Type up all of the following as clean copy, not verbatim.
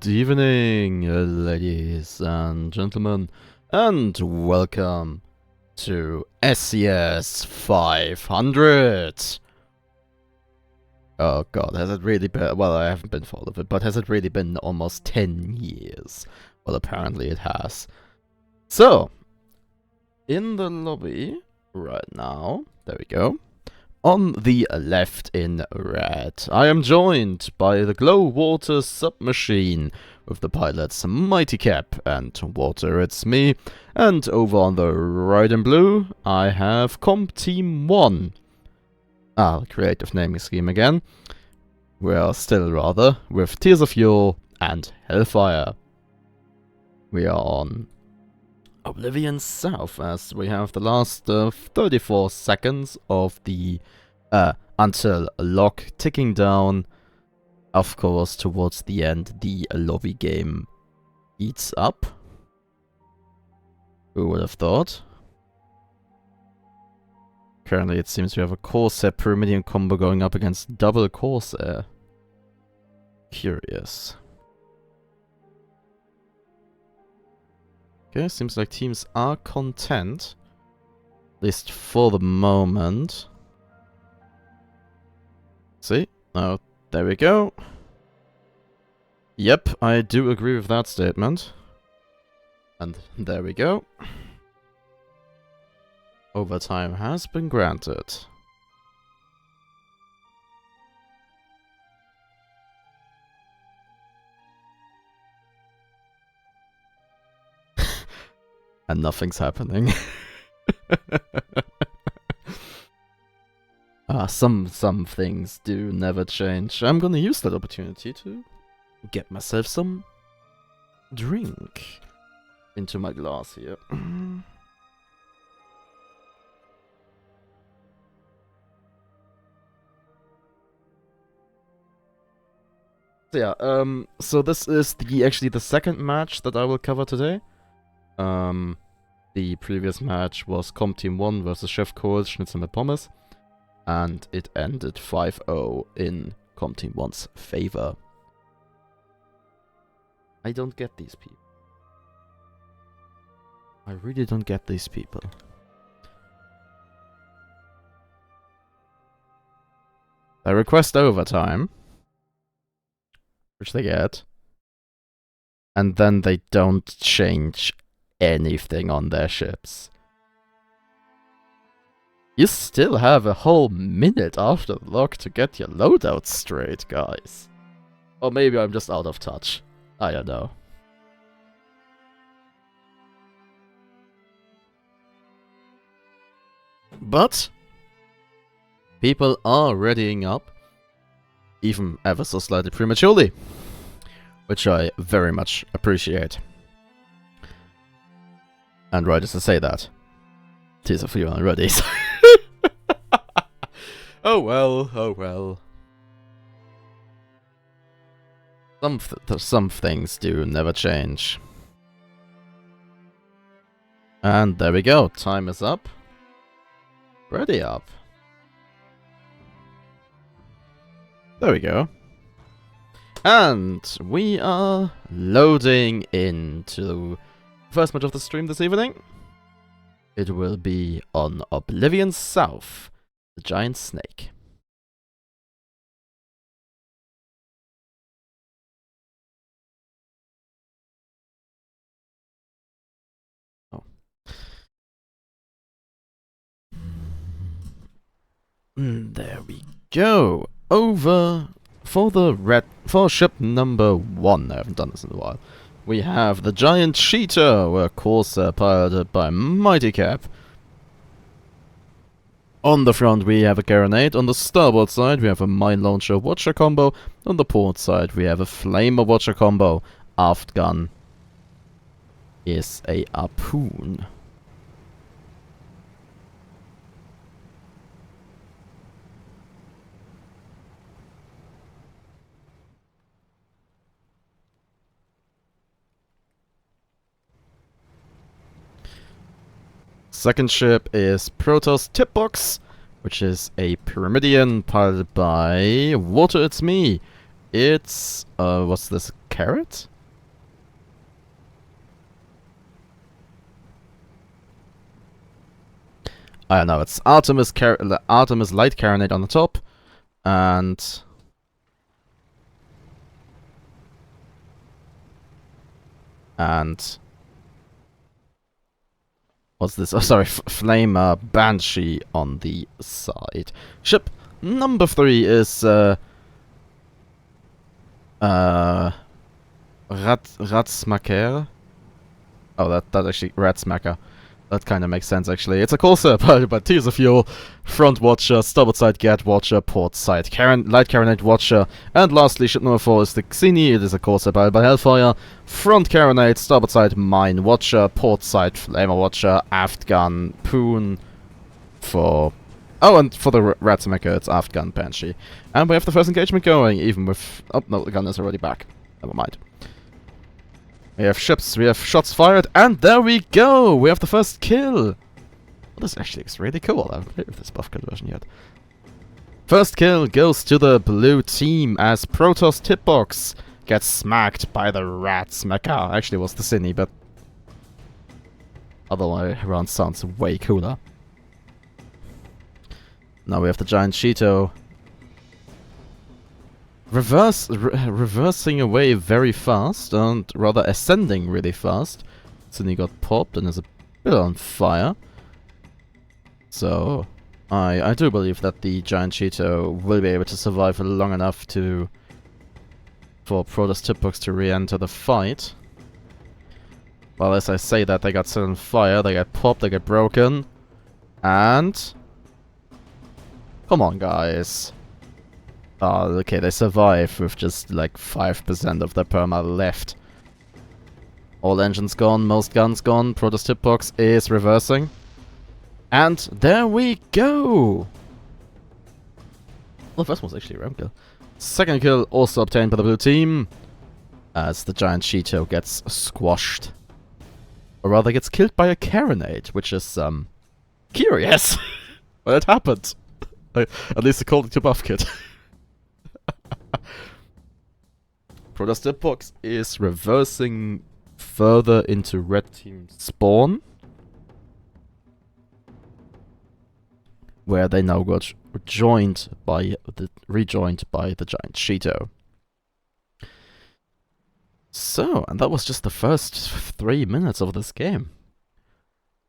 evening, ladies and gentlemen, and welcome to SCS 500. Oh god, has it really been? Well, I haven't been fond of it, but has it really been almost 10 years? Well, apparently it has. So, in the lobby right now, there we go. On the left in red, I am joined by the Glow Water Submachine with the pilots Mighty Cap and Water It's Me. And over on the right in blue, I have Comp Team 1. Creative naming scheme again. Well, still rather, with Tears of Fuel and Hellfire. We are on Oblivion South, as we have the last 34 seconds of the until lock ticking down. Of course, towards the end, the lobby game eats up. Who would have thought? Currently, it seems we have a Corsair Pyramidion combo going up against double Corsair. Curious. Okay, seems like teams are content. At least for the moment. See? Oh, there we go. Yep, I do agree with that statement. And there we go. Overtime has been granted. And nothing's happening. Some things do never change. I'm gonna use that opportunity to get myself some drink into my glass here. So yeah, so this is actually the second match that I will cover today. The previous match was Comp Team 1 versus Chef Cole's Schnitzel mit Pommes, and it ended 5-0 in Comp Team 1's favor. I don't get these people. I really don't get these people. They request overtime, which they get, and then they don't change anything on their ships. You still have a whole minute after the lock to get your loadout straight, guys. Or maybe I'm just out of touch. I don't know. But people are readying up, even ever so slightly prematurely, which I very much appreciate. And right as I say that, Tears of Fuel already. Oh well, oh well. Some things do never change. And there we go, time is up. Ready up. There we go. And we are loading into first match of the stream this evening. It will be on Oblivion South, the Giant Snake. Oh. There we go. Over for ship number 1. I haven't done this in a while. We have the Giant Cheetah, a Corsair piloted by Mighty Cap. On the front we have a Carronade, on the starboard side we have a Mine Launcher Watcher combo, on the port side we have a Flamer Watcher combo. Aft gun is a Harpoon. Second ship is Protoss Tipbox, which is a Pyramidion piloted by Water It's Me. It's, what's this, Carrot? I don't know, it's Artemis Light Carronade on the top, and... What's this? Oh, sorry, Flamer Banshee on the side. Ship number 3 is, Ratsmaker. Oh, that actually, Ratsmaker. That kind of makes sense, actually. It's a Corsair pilot by Tears of Fuel, Front Watcher, Starboard Side Gat Watcher, Port Side Light Carronade Watcher, and lastly, ship number 4 is the Xeni. It is a Corsair pilot by Hellfire, Front Carronade, Starboard Side Mine Watcher, Port Side Flamer Watcher, Aft Gun Poon for... Oh, and for the Ratsmaker, it's Aft Gun Banshee. And we have the first engagement going, even with... Oh, no, the gun is already back. Never mind. We have ships, we have shots fired, and there we go! We have the first kill! Well, this actually looks really cool. I haven't played with this buff conversion yet. First kill goes to the blue team as Protoss Tipbox gets smacked by the Ratsmaker. Actually, it was the Xeni, but other way around sounds way cooler. Now we have the Giant Cheeto reversing away very fast, and rather ascending really fast. Xeni got popped and is a bit on fire. So, I do believe that the Giant Cheeto will be able to survive long enough for Protoss Tipbox to re-enter the fight. Well, as I say that, they got set on fire, they got popped, they got broken, and... Come on, guys. Oh, okay, they survive with just like 5% of their perma left. All engines gone, most guns gone, Protoss Tipbox is reversing. And there we go! Well, the first one was actually a ram kill. Second kill also obtained by the blue team, as the Giant Cheeto gets squashed. Or rather gets killed by a Carronade, which is, curious. But it happened. At least according to Buff Kit. Protoss Tipbox is reversing further into red team spawn, where they now got rejoined by the Giant Cheeto. So, and that was just the first 3 minutes of this game.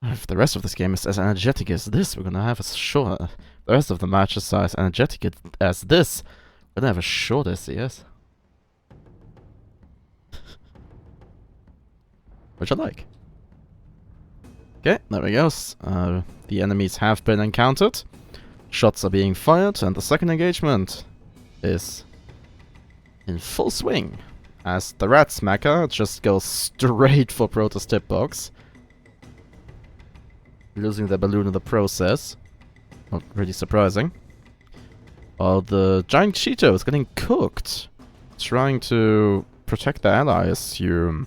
If the rest of this game is as energetic as this, we're gonna have a short... The rest of the matches are as energetic as this, we're gonna have a short SCS. Which I like. Okay, there we go. The enemies have been encountered. Shots are being fired, and the second engagement is in full swing. As the Ratsmaker just goes straight for Protoss Tipbox, losing their balloon in the process. Not really surprising. While the Giant Cheeto is getting cooked, trying to protect the ally, I assume.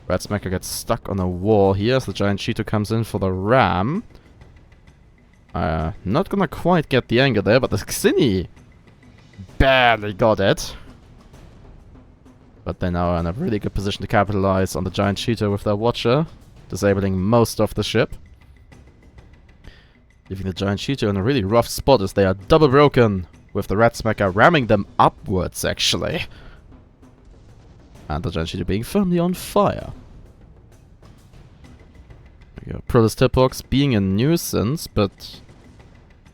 Ratsmaker gets stuck on a wall here as the Giant Cheeto comes in for the ram. Not gonna quite get the angle there, but the Xeni barely got it. But they now are in a really good position to capitalize on the Giant Cheeto with their Watcher, disabling most of the ship. Leaving the Giant Cheeto in a really rough spot as they are double broken, with the Ratsmaker ramming them upwards, actually. And the Giant Cheeto being firmly on fire. There we go. Protoss Tipbox being a nuisance, but...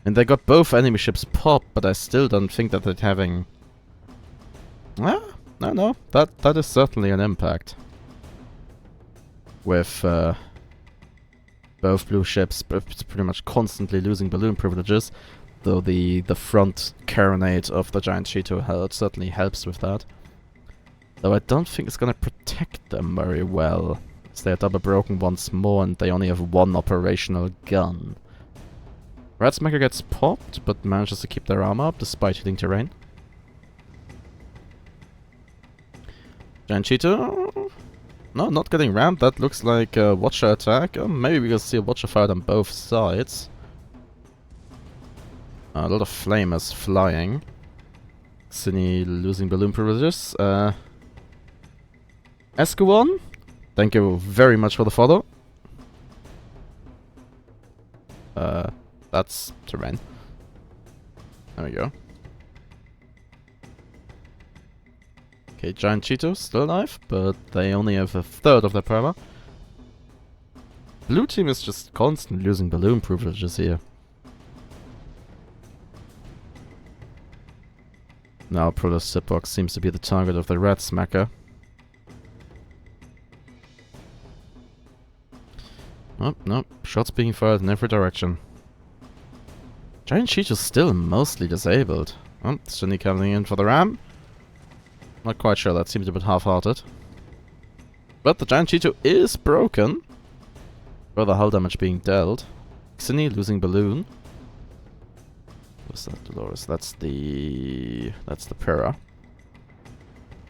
And they got both enemy ships popped, but I still don't think that they're having... No, that is certainly an impact. With both blue ships pretty much constantly losing balloon privileges, though the front carronade of the Giant Cheeto certainly helps with that. Though I don't think it's gonna protect them very well, as they are double broken once more and they only have one operational gun. Ratsmaker gets popped, but manages to keep their armor up despite hitting terrain. Giant Cheeto... No, not getting rammed. That looks like a Watcher attack. Maybe we will see a Watcher fight on both sides. A lot of flamers flying. Xeni losing balloon privileges. Escuon, thank you very much for the follow. that's terrain. There we go. Okay, Giant Cheetos still alive, but they only have a third of their perma. Blue team is just constantly losing balloon privileges here. Now Protoss Hitbox seems to be the target of the red smacker. Oh, no. Shots being fired in every direction. Giant Cheetos still mostly disabled. Oh, Sydney coming in for the ram. Not quite sure, that seems a bit half-hearted. But the Giant Cheeto is broken. Further hull damage being dealt. Xini losing balloon. What's that, Dolores? That's the Pyrrha.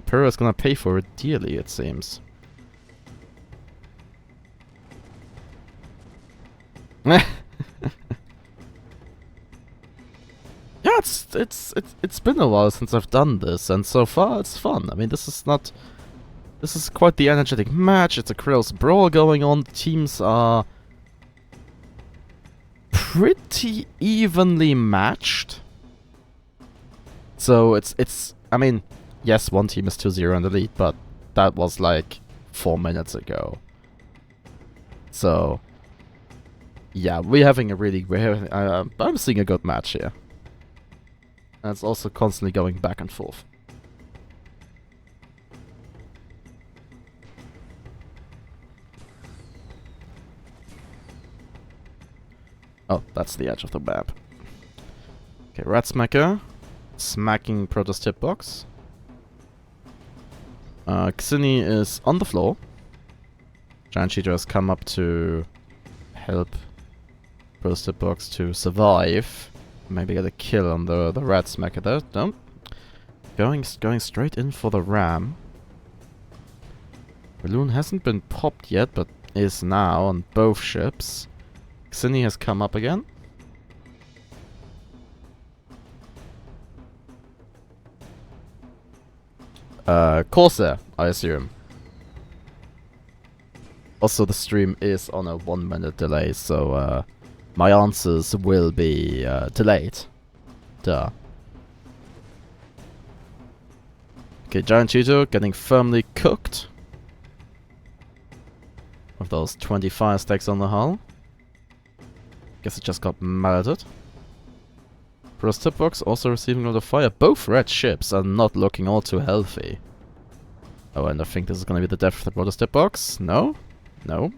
Pyrrha is gonna pay for it dearly, it seems. Yeah, it's been a while since I've done this, and so far it's fun. I mean, this is quite the energetic match. It's a close brawl going on. The teams are pretty evenly matched. So it's I mean, yes, one team is 2-0 in the lead, but that was like 4 minutes ago. So yeah, I'm seeing a good match here. And it's also constantly going back and forth. Oh, that's the edge of the map. Okay, Rat Smacker. Smacking Protoss Hitbox. Xini is on the floor. Giant Cheeto has come up to help Protoss Hitbox to survive. Maybe get a kill on the Rat Smacker there. No. Going straight in for the ram. Balloon hasn't been popped yet, but is now on both ships. Xini has come up again. Corsair, I assume. Also, the stream is on a 1-minute delay, so my answers will be delayed. Duh. Okay, Giant Cheeto getting firmly cooked. With those 20 fire stacks on the hull. Guess it just got melted. Protoss Hitbox also receiving a lot of fire. Both red ships are not looking all too healthy. Oh, and I think this is gonna be the death of the Protoss Hitbox. No? No.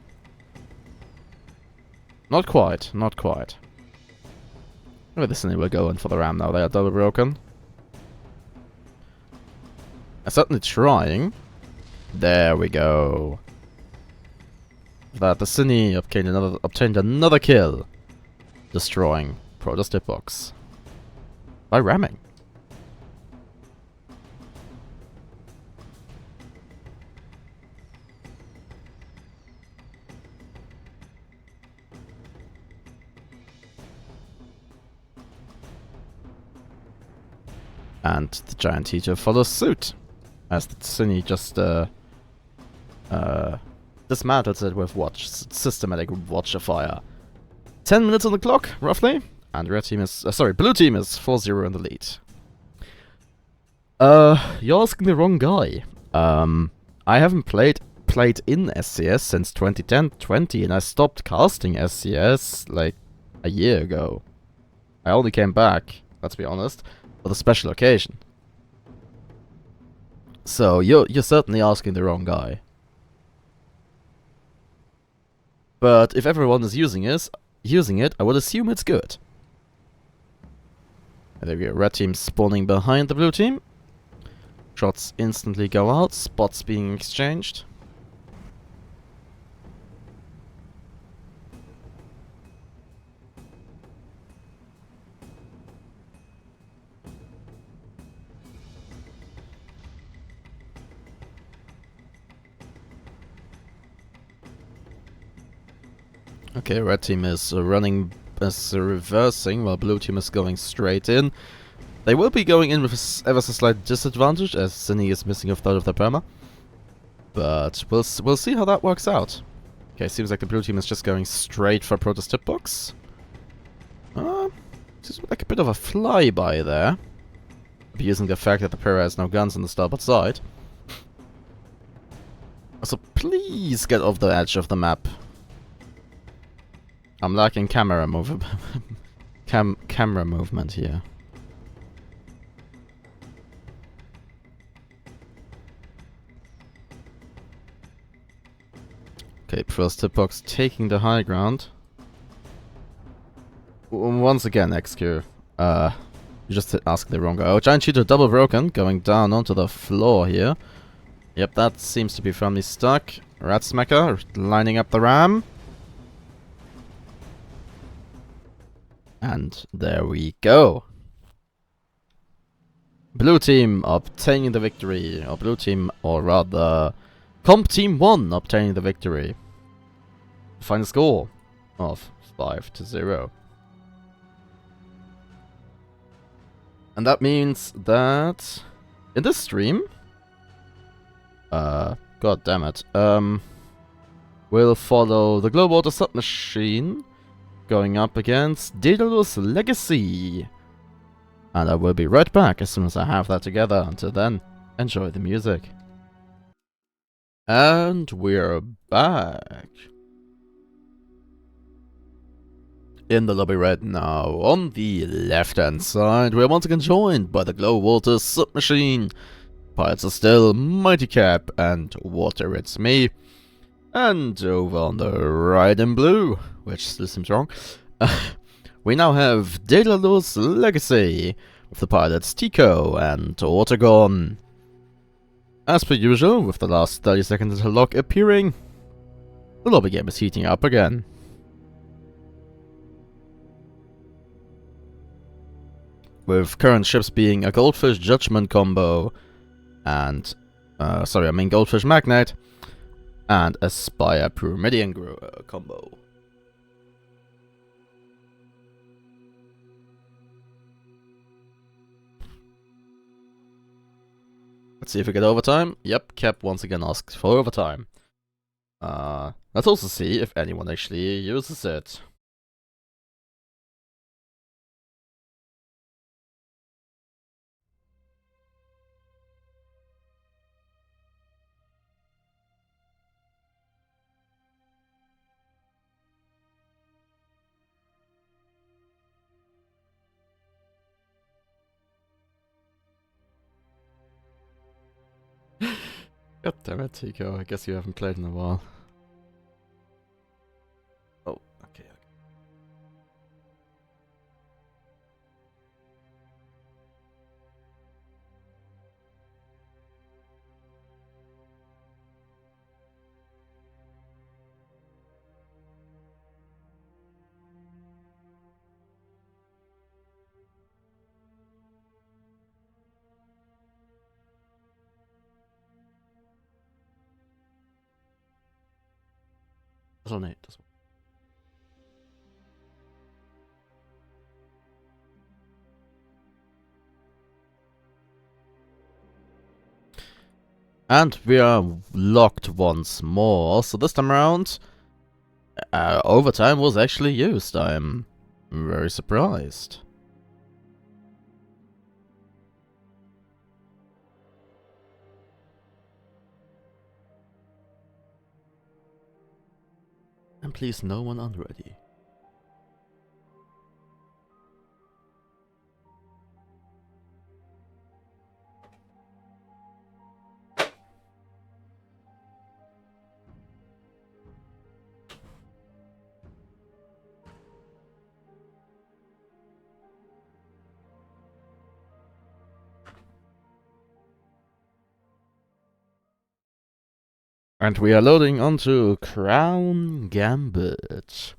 Not quite, not quite. Maybe this thing will go in for the ram now. They are double broken. I'm certainly trying. There we go. That the Cine obtained another kill. Destroying Protoss Hitbox. By ramming. And the Giant Cheeto follows suit. As the Cine just dismantles it with systematic watcher fire. 10 minutes on the clock, roughly. And red team is blue team is 4-0 in the lead. You're asking the wrong guy. I haven't played in SCS since 2010-20, and I stopped casting SCS like a year ago. I only came back, let's be honest, for the special occasion. So you're certainly asking the wrong guy. But if everyone is using it, I would assume it's good. There we go, red team spawning behind the blue team. Shots instantly go out, spots being exchanged. Okay, red team is reversing while blue team is going straight in. They will be going in with ever so slight disadvantage as Cine is missing a third of their perma. But we'll see how that works out. Okay, seems like the blue team is just going straight for Protoss Hitbox. Just like a bit of a flyby there. Using the fact that the Pyrrha has no guns on the starboard side. So please get off the edge of the map. I'm lacking camera camera movement here. Okay, first hitbox taking the high ground. Once again, XQ. You just asked the wrong guy. Oh, giant cheater double broken, going down onto the floor here. Yep, that seems to be firmly stuck. Rat Smacker lining up the ram. And there we go. Blue team obtaining the victory. Or blue team, or rather, comp team 1 obtaining the victory. Final score of 5-0. And that means that in this stream, god damn it, we'll follow the Globewater submachine going up against Daedalus Legacy. And I will be right back as soon as I have that together. Until then, enjoy the music. And we're back. In the lobby right now, on the left-hand side, we're once again joined by the Globewater submachine. Pilots are still Mighty Cap and Water It's Me. And over on the right in blue, which still seems wrong, we now have Daedalus Legacy, with the pilots Tico and Autogon. As per usual, with the last 30 seconds until lock appearing, the lobby game is heating up again. With current ships being a Goldfish Judgment combo, and, Goldfish Magnet, and a Spire Pyramidian combo. Let's see if we get overtime. Yep, Cap once again asks for overtime. Let's also see if anyone actually uses it. God damn it, Tico. I guess you haven't played in a while. Oh, okay. Resonate as well. And we are locked once more, so this time around, overtime was actually used. I'm very surprised. And please, no one unready. And we are loading onto Crown Gambit.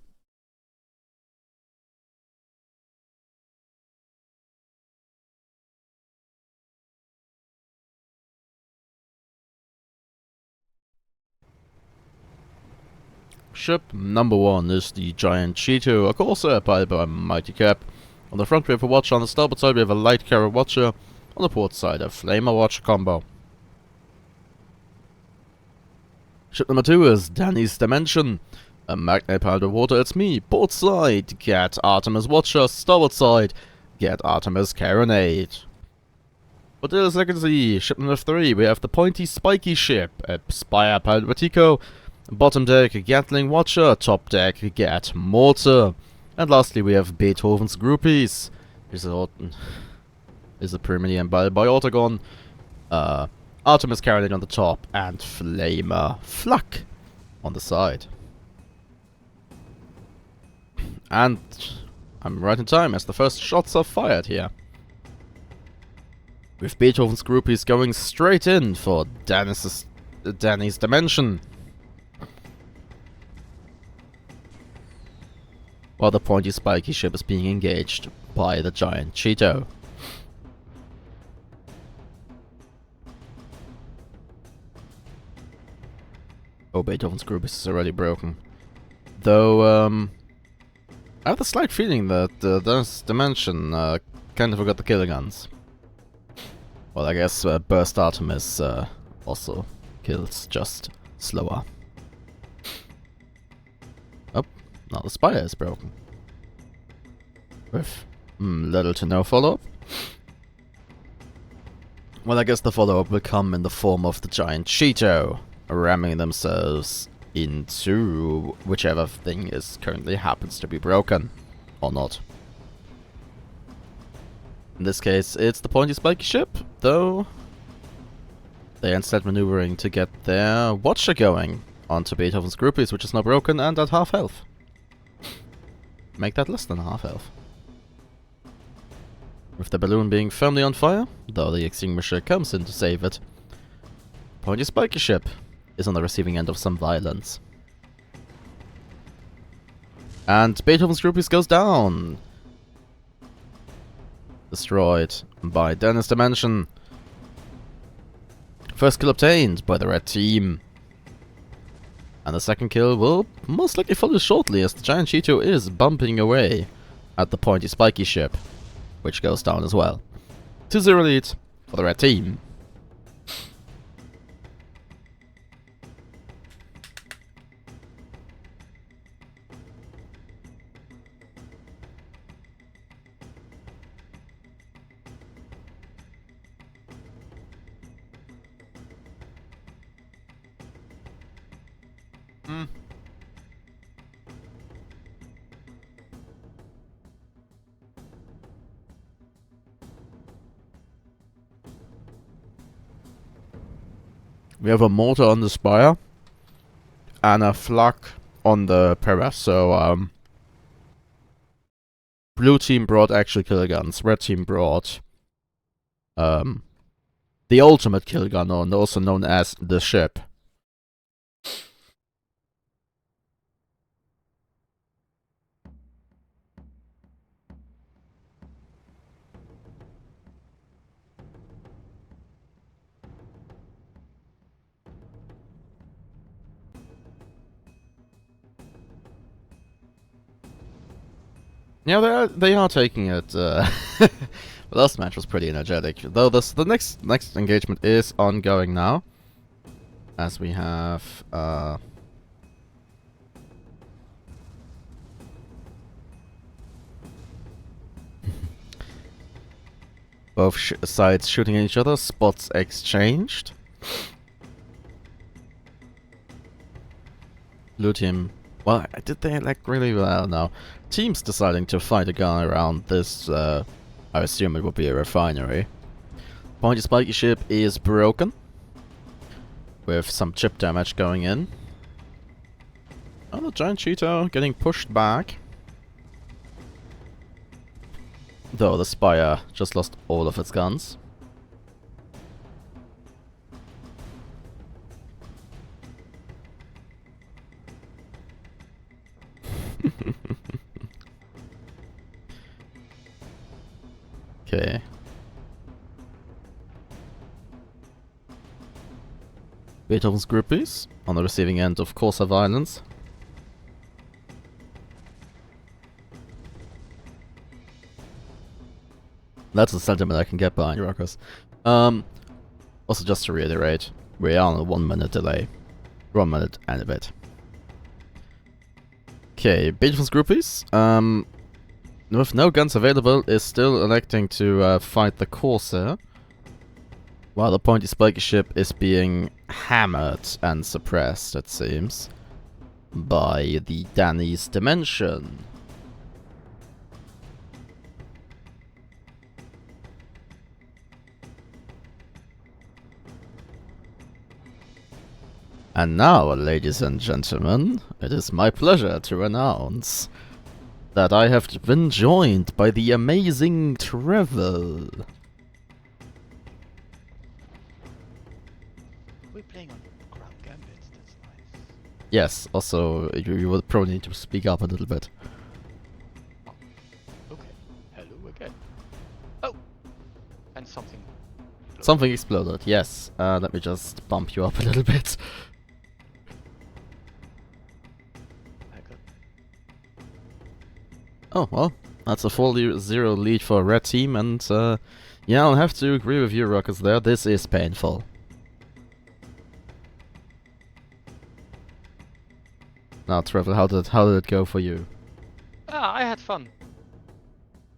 Ship number 1 is the Giant Cheeto, a Corsair piloted by Mighty Cap. On the front we have a Watcher, on the starboard side we have a Light Carrier Watcher, on the port side a Flamer Watcher combo. Ship number 2 is Danny's Dimension, A magnet pile of water, it's me. Port side, get Artemis Watcher. Starboard side, get Artemis Carronade. What is legacy? Shipment of 3, we have the pointy spiky ship. A Spire pile Vertigo. Bottom deck, Gatling Watcher. Top deck, get Mortar. And lastly we have Beethoven's Groupies. Is a Premium by Autogon. Artemis Carronade on the top, and Flamer Fluck on the side. And I'm right in time as the first shots are fired here. With Beethoven's Groupies going straight in for Danny's Dimension. While the pointy spiky ship is being engaged by the giant Cheeto. Oh, Beethoven's Groupies is already broken. Though, I have the slight feeling that this dimension kind of forgot the killer guns. Well, I guess Burst Artemis also kills, just slower. Oh, now the Spire is broken. With little to no follow-up. Well, I guess the follow-up will come in the form of the giant Cheeto ramming themselves into whichever thing is currently happens to be broken, or not. In this case, it's the pointy spiky ship, though they are instead maneuvering to get their Watcher going onto Beethoven's Groupies, which is now broken and at half health. Make that less than half health. With the balloon being firmly on fire, though the extinguisher comes in to save it, pointy spiky ship is on the receiving end of some violence. And Beethoven's Groupies goes down. Destroyed by Dennis Dimension. First kill obtained by the red team. And the second kill will most likely follow shortly as the giant Cheeto is bumping away at the pointy spiky ship, which goes down as well. 2-0 lead for the red team. We have a mortar on the Spire and a flak on the Para, so blue team brought actual killer guns, red team brought the ultimate kill gun, or also known as the ship. Yeah, they are taking it. The last match was pretty energetic, though. The next engagement is ongoing now, as we have both sides shooting at each other, spots exchanged. Blue team. Well, did they like really well now? Teams deciding to fight a guy around this, I assume it would be a refinery. Pointy spiky ship is broken, with some chip damage going in. Oh, the giant Cheeto getting pushed back. Though the Spire just lost all of its guns. Okay. Beethoven's Groupies on the receiving end of Corsair violence. That's a sentiment I can get behind, Rockers. Also, just to reiterate, we are on a 1 minute delay. 1 minute and a bit. Okay, Beethoven's groupies, with no guns available, is still electing to fight the Corsair, while the pointy spiky ship is being hammered and suppressed, it seems, by the Danny's Dimension. And now, ladies and gentlemen, it is my pleasure to announce that I have been joined by the amazing Trevil. We're playing on Crown Gambit, that's nice. Yes, also, you will probably need to speak up a little bit. Oh, okay. Hello again. Oh! And something. Something exploded, yes. Let me just bump you up a little bit. Oh, well, that's a 4-0 lead for red team, and yeah, I'll have to agree with you, Ruckus, there. This is painful. Now, Trevor, how did it go for you? I had fun.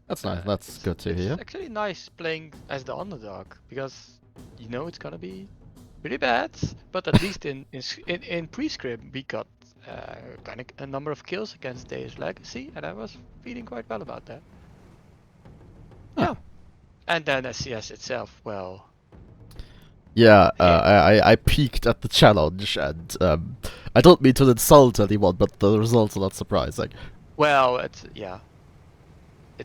That's nice. That's good to hear. It's actually nice playing as the underdog, because you know it's gonna be pretty bad, but at least in pre-script we got kind of a number of kills against Deus Legacy, and I was feeling quite well about that. Yeah. And then SCS itself, well. Yeah, I peeked at the challenge, and I don't mean to insult anyone, but the results are not surprising. Well, it's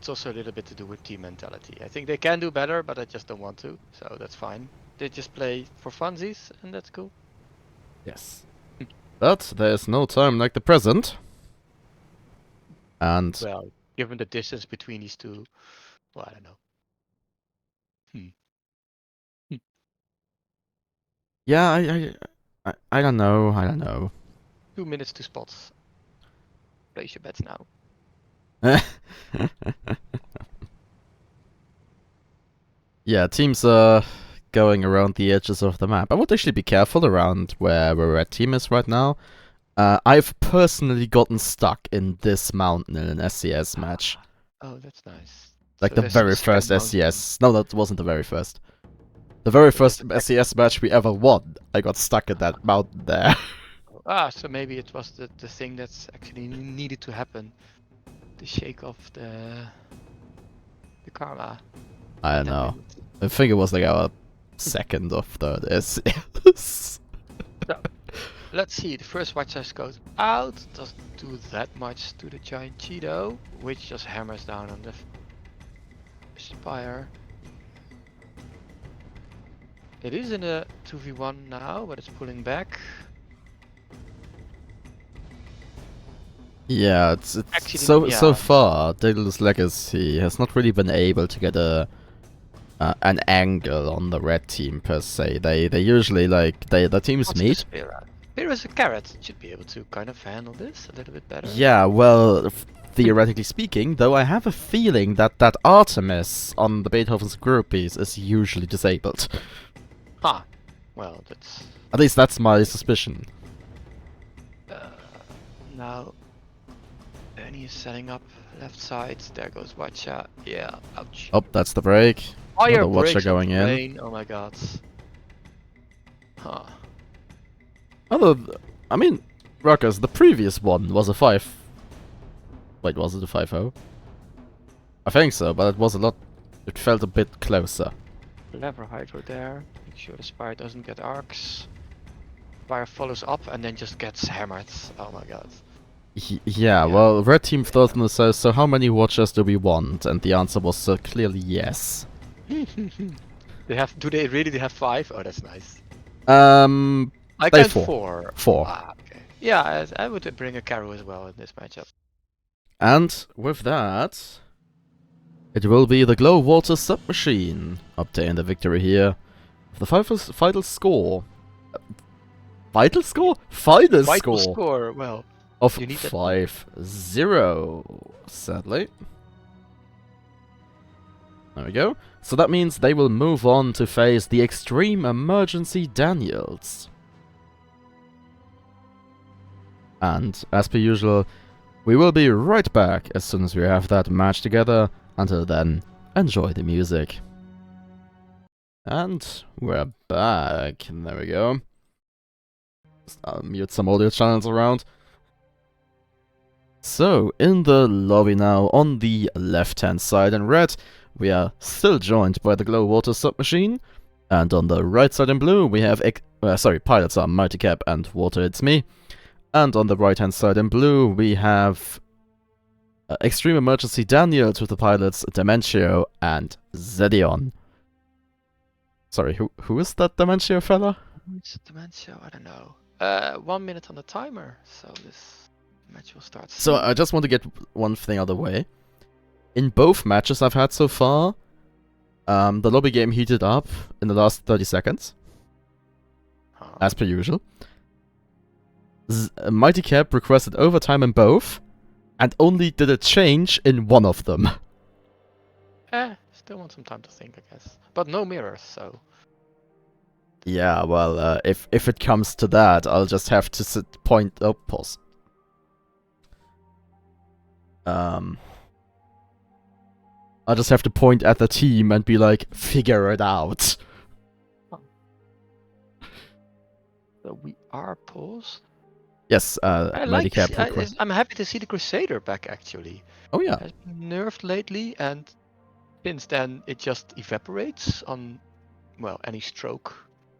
also a little bit to do with team mentality. I think they can do better, but I just don't want to, so that's fine. They just play for funsies, and that's cool. Yes. But there's no time like the present. And Well, given the distance between these two, well, I don't know. yeah, I don't know. I don't know. 2 minutes to spots. Place your bets now. Yeah, teams are going around the edges of the map. I would actually be careful around where red team is right now. I've personally gotten stuck in this mountain in an SCS match. Oh, that's nice. Like So the very first SCS. No, that wasn't the very first. The very first SCS match we ever won. I got stuck in that mountain there. So maybe it was the thing that's actually needed to happen. The shake of the karma. I don't know. I think it was like our second or third SCS. So, let's see, the first white size goes out, doesn't do that much to the giant Cheeto, which just hammers down on the Spire. It is in a 2v1 now, but it's pulling back. Yeah, it's Actually, so far, Daedalus Legacy has not really been able to get an angle on the red team per se. They usually the teams meet. Here is a carrot. Should be able to kind of handle this a little bit better. Yeah, well, theoretically speaking, though I have a feeling that Artemis on the Beethoven's groupies is usually disabled. Huh. Well, that's... At least that's my suspicion. Now... Danny is setting up left side. There goes Watcha. Yeah, ouch. Oh, that's the break. Fire the Watcher going in. Rain. Oh my god. Huh. I mean, Ruckus, the previous one was a 5. Wait, was it a 5-0? I think so, but it was a lot... It felt a bit closer. Lever Hydro there. Make sure the Spire doesn't get arcs. Spire follows up and then just gets hammered. Oh my god. Yeah, well, red team thought to themselves, so how many Watchers do we want? And the answer was clearly yes. Do they really have 5? Oh, that's nice. I got 4. 4. Ah, okay. Yeah, I would bring a Caro as well in this matchup. And with that, it will be the Glow Water Submachine obtain the victory here. The final score. Vital score? Final score, well. Of 5-0, sadly. There we go. So that means they will move on to face the Extreme Emergency Daniels. And, as per usual, We will be right back as soon as we have that match together. Until then, enjoy the music. And we're back. There we go. I'll mute some audio channels around. So, in the lobby now, on the left-hand side in red, we are still joined by the Glow Water Submachine. And on the right side in blue, we have... pilots are Mighty Cap and Water It's Me. And on the right-hand side in blue, we have... Extreme Emergency Daniels with the pilots Dementio and Zedion. Sorry, who is that Dementio fella? Who's Dementio? I don't know. 1 minute on the timer, so this match will start soon. So I just want to get one thing out of the way. In both matches I've had so far, the lobby game heated up in the last 30 seconds. As per usual. Mighty Cap requested overtime in both, and only did a change in one of them. Still want some time to think, I guess. But no mirrors, so... Yeah, well, if it comes to that, I'll just have to point... Oh, pause. I'll just have to point at the team and be like, figure it out. So we are paused. Yes, Mighty Cap. I'm happy to see the Crusader back, actually. Oh yeah. It has been nerfed lately, and since then it just evaporates on, well, any stroke.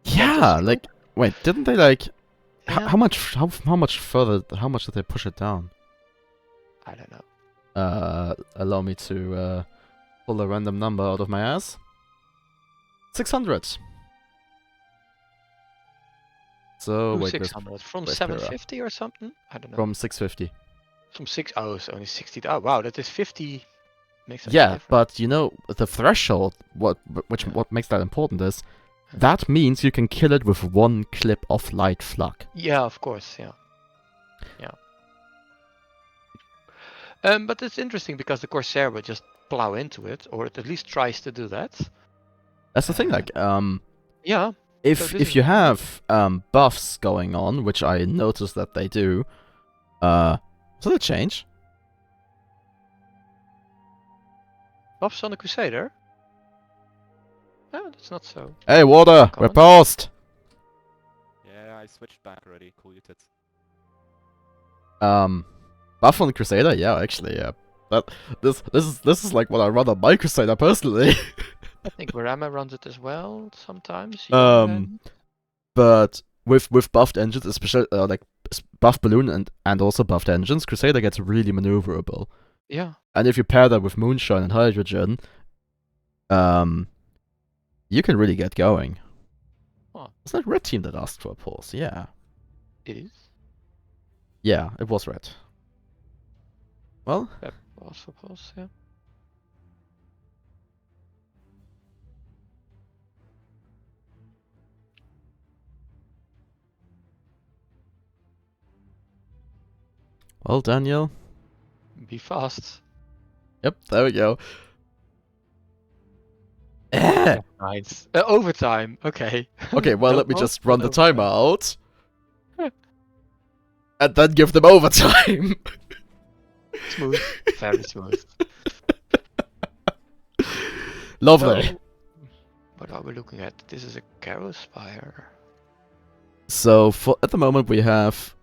Yeah, like, wait, didn't they like... Yeah. How much further, how much did they push it down? I don't know. Allow me to pull a random number out of my ass. 600. So, wait, 600? From 750 or something? I don't know. From 650. From 6... Oh, it's only 60... Oh, wow, that is 50... Makes a Yeah, difference. but you know, the threshold, what makes that important is, that means you can kill it with one clip of light flak. Yeah, of course, yeah. But it's interesting because the Corsair would just plow into it, or it at least tries to do that. That's the thing, like, yeah. if you have buffs going on, which I noticed that they do, so they change. Buffs on the Crusader? Oh, that's not so. Hey, Water, we're paused. Yeah, I switched back already. Cool you tits. Buff on the Crusader, yeah, actually, yeah. But this is like what I run on my Crusader personally. I think Warhammer runs it as well sometimes. But with buffed engines, especially like buffed balloon and also buffed engines, Crusader gets really maneuverable. Yeah. And if you pair that with Moonshine and Hydrogen, you can really get going. Huh. It's that red team that asked for a pause, yeah. It is? Yeah, it was red. Well? Yep, also pause, yeah. Well, Daniel. Be fast. Yep, there we go. Nice. Overtime, okay. Okay, well, No let me pause, just run no the timer out. And then give them overtime. Smooth. Very smooth. Lovely. So, what are we looking at? This is a Caro Spire. So, at the moment, we have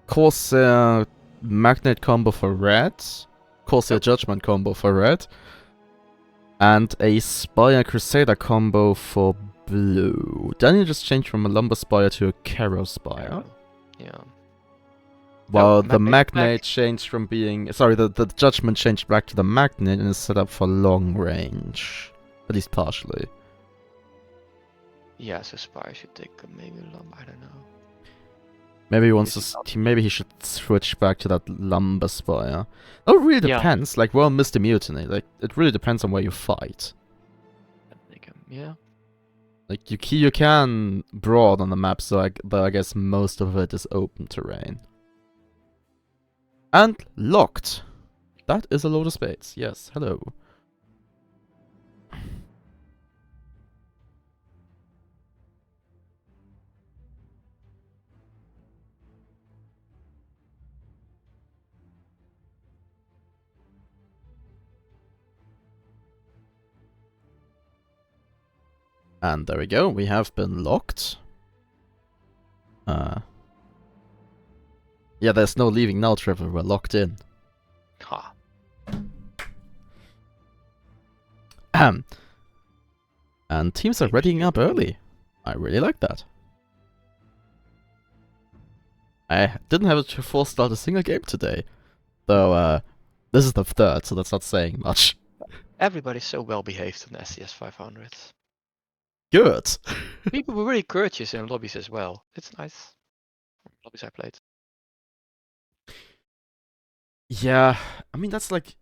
Corsair Magnet combo for red, Corsair Judgment combo for red, and a Spire Crusader combo for blue. Daniel just changed from a Lumber Spire to a Caro Spire. Yeah. While Oh, the Magnet Magnet changed from being... Sorry, the Judgment changed back to the Magnet and is set up for long range. At least partially. Yeah, so Spire should take maybe a lump, I don't know. Maybe he wants to... Maybe he should switch back to that Lumber Spire. Oh, it really depends. Like, we're on Mr. Mutiny. Like, it really depends on where you fight. Yeah. Like, you can broad on the map, so I guess most of it is open terrain. And locked. That is a load of spades. Yes, hello. And there we go, we have been locked. Yeah, there's no leaving now, Trevor, we're locked in. Ha. Ahem. And teams are readying up early. I really like that. I didn't have to force start a single game today. Though, this is the third, so that's not saying much. Everybody's so well behaved in SCS 500. Good. People were really courteous in lobbies as well. It's nice. Lobbies I played. Yeah, I mean, that's like...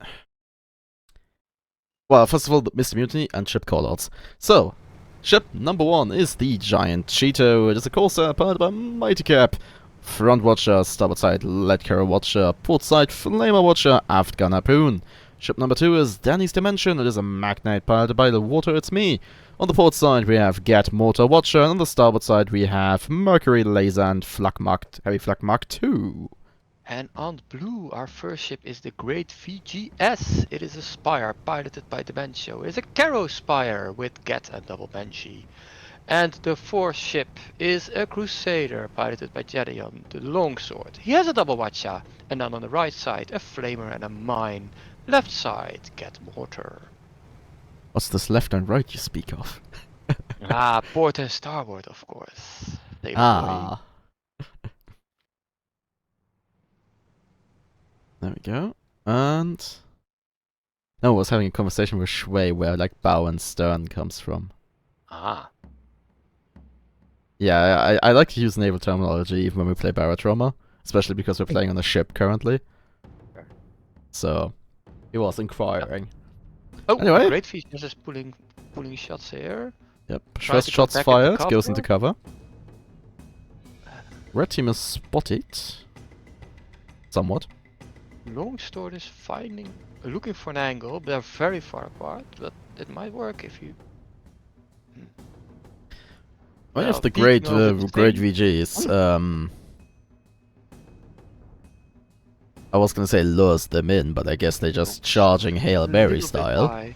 Well, first of all, Mr. Mutiny and ship callouts. So, ship number 1 is the Giant Cheeto. It is a Corsair powered by Mighty Cap. Front Watcher, Starboard Side, Lead Carrier Watcher, Port Side, Flamer Watcher, Aft Gun Harpoon. Ship number 2 is Danny's Dimension. It is a Magnite powered by the Water It's Me. On the port side we have Gat Mortar Watcher, and on the starboard side we have Mercury Laser and Heavy Flak Mark II. And on blue, our first ship is the Great VGS. It is a Spire piloted by Dimencio. It is a Caro Spire with Gat and Double Banshee. And the fourth ship is a Crusader piloted by Gedeon, the Longsword. He has a Double Watcher, and then on the right side a Flamer and a Mine. Left side, Gat Mortar. What's this left and right you speak of? Port and starboard, of course. They Ah. There we go. And... No, I was having a conversation with Shui where like bow and stern comes from. Ah. Yeah, I like to use naval terminology even when we play Barotrauma, especially because we're playing on a ship currently. Sure. So, he was inquiring. Oh, Anyway. Great VGS is pulling shots here. Yep, Try first to go shots back into fired, cover. goes into cover. Red team is spotted. Somewhat. Longsword is looking for an angle. They're very far apart, but it might work if you. Well, if the peeking great over the great thing. VGs, I was gonna say lures them in, but I guess they're just charging Hail Mary style.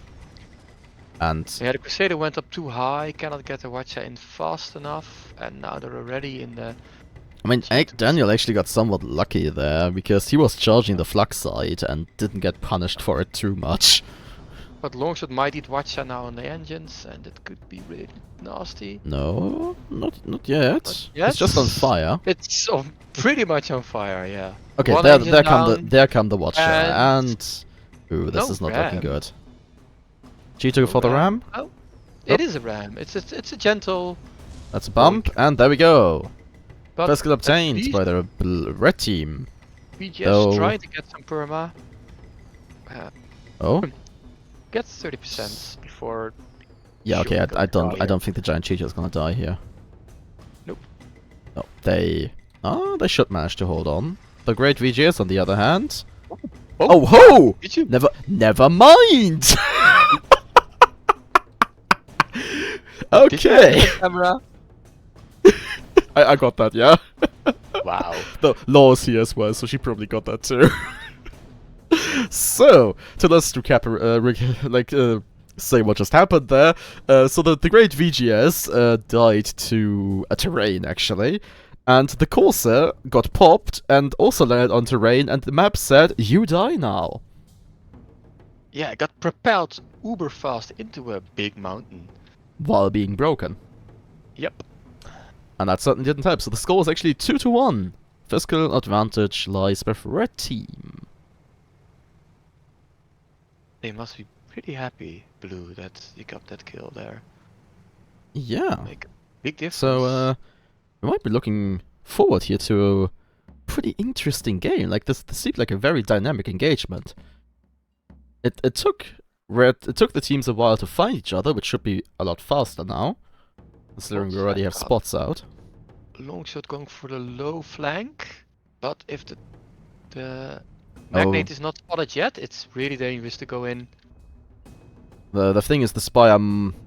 And Yeah, the Crusader went up too high, cannot get the Watcher in fast enough, and now they're already in the. I mean, Daniel actually got somewhat lucky there, because he was charging the flak side and didn't get punished for it too much. But Longsword might eat Watcher now on the engines, and it could be really nasty. No, not yet. Not yet? It's just on fire. It's pretty much on fire, yeah. Okay, One there engine there come the Watcher, and ooh, this no is not looking ram. good. G2 for the ram. Oh, it is a ram. It's a gentle. That's a bump, and there we go. But First kill at obtained least by the red team. we just though- try to get some perma. Oh, Get 30% before. yeah. Okay, Sure, I go don't think the giant cheetah is gonna die here. Nope. Oh, they should manage to hold on. The great VGS, on the other hand. Oh ho! Did you? Never mind. Did you Okay. have the camera? I got that, yeah. Wow. The Law's here as well, so she probably got that too. So, let's recap, say what just happened there. So the great VGS died to a terrain, actually. And the Corsair got popped and also landed on terrain, and the map said, you die now. Yeah, it got propelled uber fast into a big mountain. While being broken. Yep. And that certainly didn't help, so the score was actually 2-1. Fiscal advantage lies with red team. They must be pretty happy, Blue, that you got that kill there. Yeah. Like, big difference. So, we might be looking forward here to a pretty interesting game. Like, this seemed like a very dynamic engagement. It took the teams a while to find each other, which should be a lot faster now. Considering we already have spots out. Longshot going for the low flank, but if the Magnate is not spotted yet, it's really dangerous to go in. The thing is, the Spire...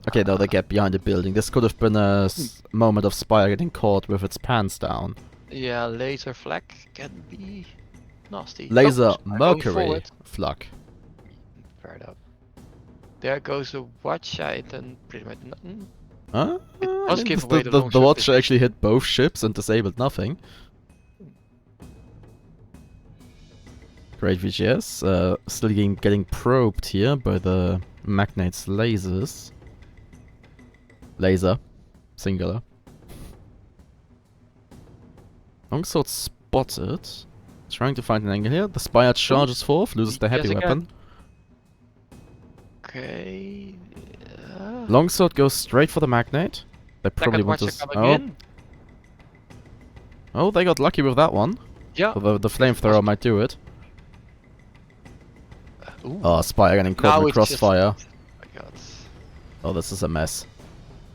okay, though they get behind the building. This could have been a moment of Spire getting caught with its pants down. Yeah, laser flak can be nasty. Laser Spire going Mercury forward. flak. Fair enough. There goes the Watcher, and then pretty much nothing. It I does mean, give away the the longsword Watcher position. actually hit both ships and disabled nothing. Great VGS. Still getting probed here by the Magnate's lasers. Laser. Singular. Longsword spotted. Trying to find an angle here. The Spire charges forth, loses the heavy Yes, weapon. again. Okay. Longsword goes straight for the Magnate. They probably Second want to... Watcher coming in. Oh, they got lucky with that one. Yeah. The flamethrower might do it. Ooh. Oh, Spire getting caught in the Now it's just- crossfire. Oh my god. Oh, this is a mess.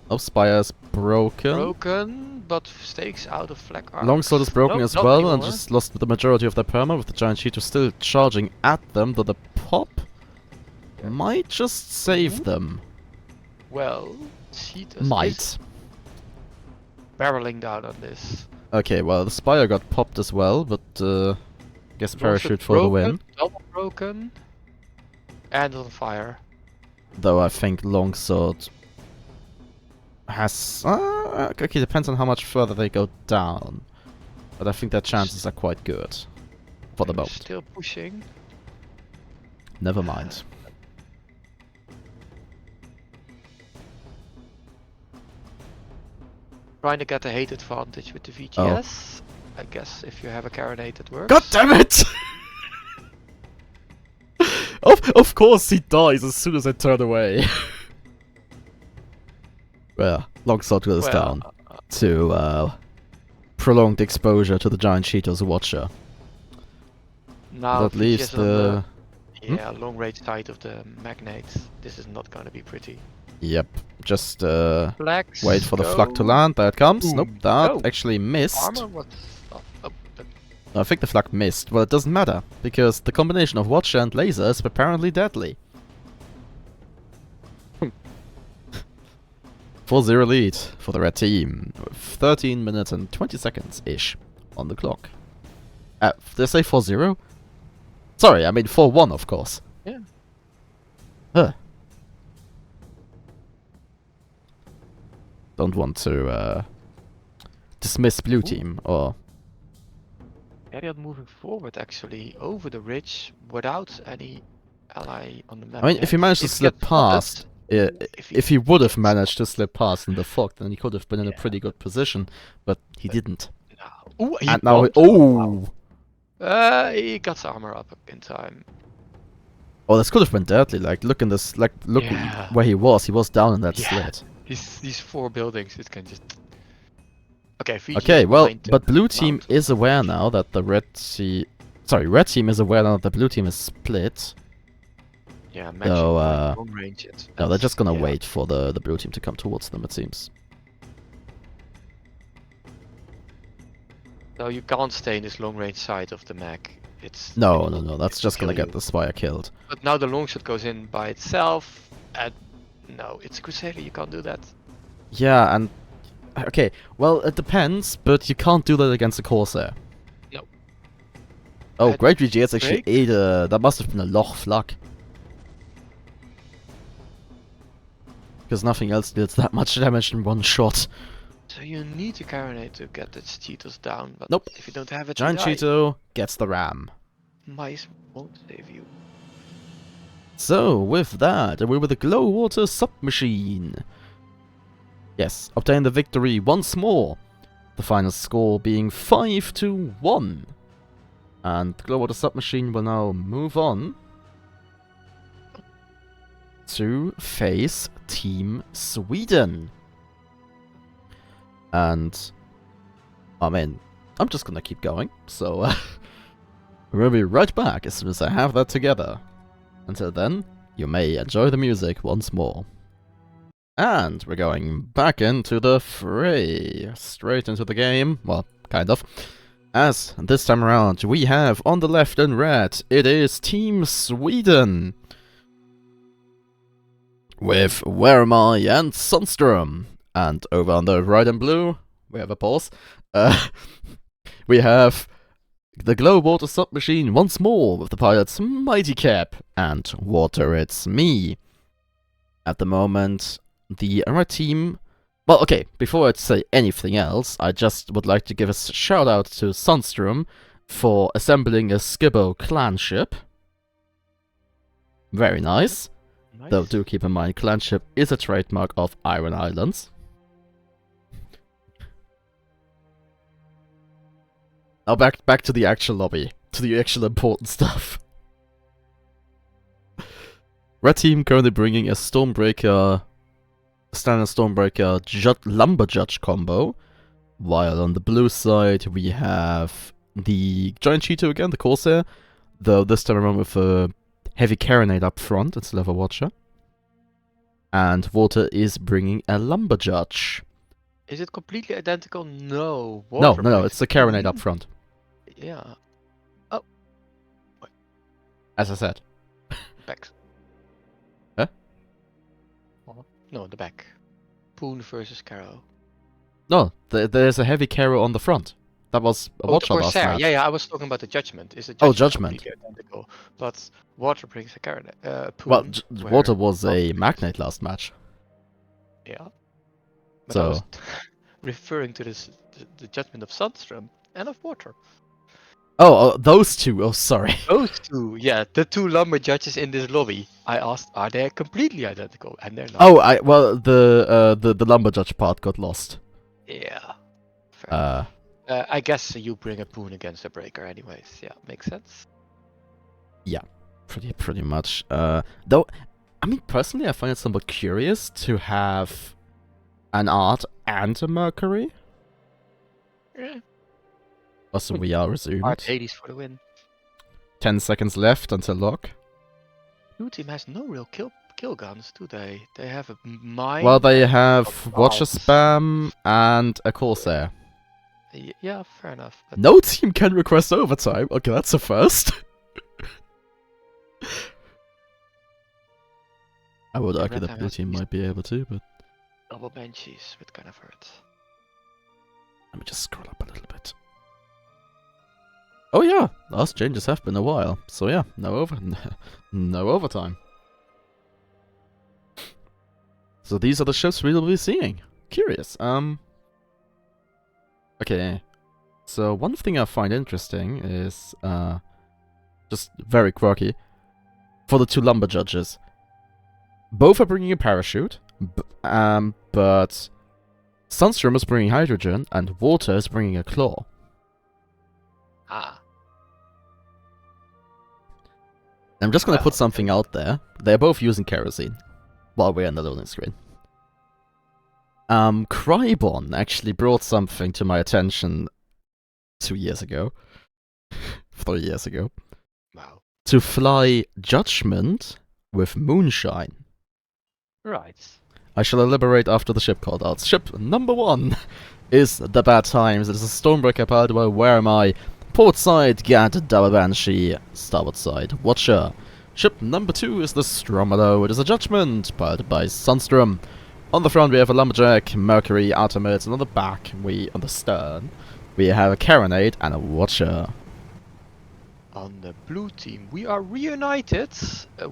Oh, Spire's broken. Broken, but stakes out of flag arcs. Longsword is broken Nope, as not well, and anymore. just lost the majority of their perma, with the Giant Cheetor still charging at them, though the pop might just save them. Well, Cheetos Might. is barreling down on this. Okay, well, the Spire got popped as well, but guess Longsword parachute for the win. Double broken. And on fire. Though I think Longsword has... okay, depends on how much further they go down. But I think their chances are quite good. For the moment. Still pushing. Never mind. Trying to get a hate advantage with the VGS. I guess if you have a carronade it works. God damn it! of course he dies as soon as I turn away. Well, Longsword goes Well, down to prolonged exposure to the Giant Cheetor's Watcher. Now That leaves VGS on the... yeah, long range side of the Magnate. This is not gonna be pretty. Yep, just Flags wait for the flak to go. land. There it comes. Boom. Nope, that Oh. actually missed. Armor? What? Oh, but I think the flak missed. Well, it doesn't matter, because the combination of Watcher and Laser is apparently deadly. 4-0 lead for the red team, with 13 minutes and 20 seconds-ish on the clock. Did I say 4-0? Sorry, I mean 4-1, of course. Yeah. Don't want to dismiss blue team, or... yeah, they are moving forward actually over the ridge without any ally on the map. I mean, if he yet. managed to If he slip gets spotted, past... If he would have managed to slip past in the fog, then he could have been in a pretty good position, but he didn't. Ooh, he And now... bumped. Oh! He got his armor up in time. Oh, this could have been deadly. Like, look in this... Like, look Yeah. where he was. He was down in that Yeah. slit. These four buildings, it can just... Okay, VG Okay, is well, behind but the blue team mount. is aware now that the red team... Sorry, red team is aware now that the blue team is split. Yeah, matching So, long range it. No, they're just gonna yeah. wait for the blue team to come towards them, it seems. No, you can't stay in this long range side of the mech. It's No, that's just gonna kill get you. the Spire killed. But now the longshot goes in by itself, and no, it's a Crusader. You can't do that. Yeah, and... Okay, well, it depends, but you can't do that against a Corsair. No. Oh, That Great VGS actually break? ate a... That must have been a Loch Flak. Because nothing else deals that much damage in one shot. So you need to carronade to get the Cheetos down. But Nope. if you don't have it, Giant you die. Cheeto gets the ram. Mice won't save you. So, with that, we're with the Glow Water Submachine. Yes, obtain the victory once more. The final score being 5-1. And the Glow Water Submachine will now move on to face Team Sweden. And, I mean, I'm just gonna keep going, so we'll be right back as soon as I have that together. Until then, you may enjoy the music once more. And we're going back into the fray. Straight into the game. Well, kind of. As this time around, we have on the left in red, it is Team Sweden. With Where Am I and Sundström. And over on the right in blue, we have a pause. We have the Glow Water Submachine once more with the pilots Mighty Cap and Water It's Me. At the moment, the red team Well, okay, before I say anything else, I just would like to give a shout out to Sunstrom for assembling a Skibbo clan ship. Very nice. Nice. Though do keep in mind, clan ship is a trademark of Iron Islands. Now back to the actual lobby, to the actual important stuff. Red team currently bringing a Stormbreaker, standard Stormbreaker Lumber Judge combo, while on the blue side we have the Giant Cheeto again, the Corsair, though this time around with a heavy carronade up front instead of a Watcher. And Water is bringing a Lumber Judge. Is it completely identical? No. No, Water no, brings it's the carronade up front, Yeah. as I said. Back. Huh? No, the back. Poon versus Caro. No, there's a heavy carro on the front. That was a Watcher the last Corsair. match. Yeah, I was talking about the Judgment. Is the Oh, Judgment Judgment. completely identical? But Water brings a Poon. Well, where Water was a Water Magnate last match. Yeah. But I So, was referring to the Judgment of Sunstrom and of Water. oh, those two. Oh, sorry. Those two, yeah, the two lumber judges in this lobby. I asked, are they completely identical? And they're not. Oh, well, the Lumber Judge part got lost. Yeah. Fair enough. Uh, I guess you bring a Poon against a Breaker, anyways. Yeah, makes sense. pretty much. Though, I mean, personally, I find it somewhat curious to have an Art and a Mercury. Yeah. Also, we are resumed. Art Hades for the win. 10 seconds left until lock. Blue team has no real kill guns, do they? They have a mine. Well, they have Watcher bombs. Spam and a Corsair. Yeah, fair enough. But No team can request overtime. Okay, that's a first. I would Yeah, argue Red that Time blue has team these- might be able to, but double Banshees, which kind of hurts. let me just scroll up a little bit. Oh yeah, last changes have been a while, so yeah, no overtime. So these are the ships we will be seeing. Curious. Okay. So one thing I find interesting is just very quirky. For the two lumber judges, both are bringing a parachute, but Sunstrom is bringing hydrogen and Water is bringing a claw. Ah. I'm just gonna Well, put something out there. They're both using kerosene while we're on the loading screen. Crybon actually brought something to my attention 2 years ago. 3 years ago. Wow. To fly Judgment with Moonshine. Right. I shall elaborate after the ship called out. Ship number 1 is the Bad Times. It is a Stormbreaker powered by Where Am I? Port side, Gad, Double Banshee. Starboard side, Watcher. Ship number 2 is the Stromalo. It is a Judgment powered by Sunstrom. On the front we have a Lumberjack, Mercury, Artemis, and on the back, on the stern, we have a Carronade and a Watcher. On the blue team, we are reunited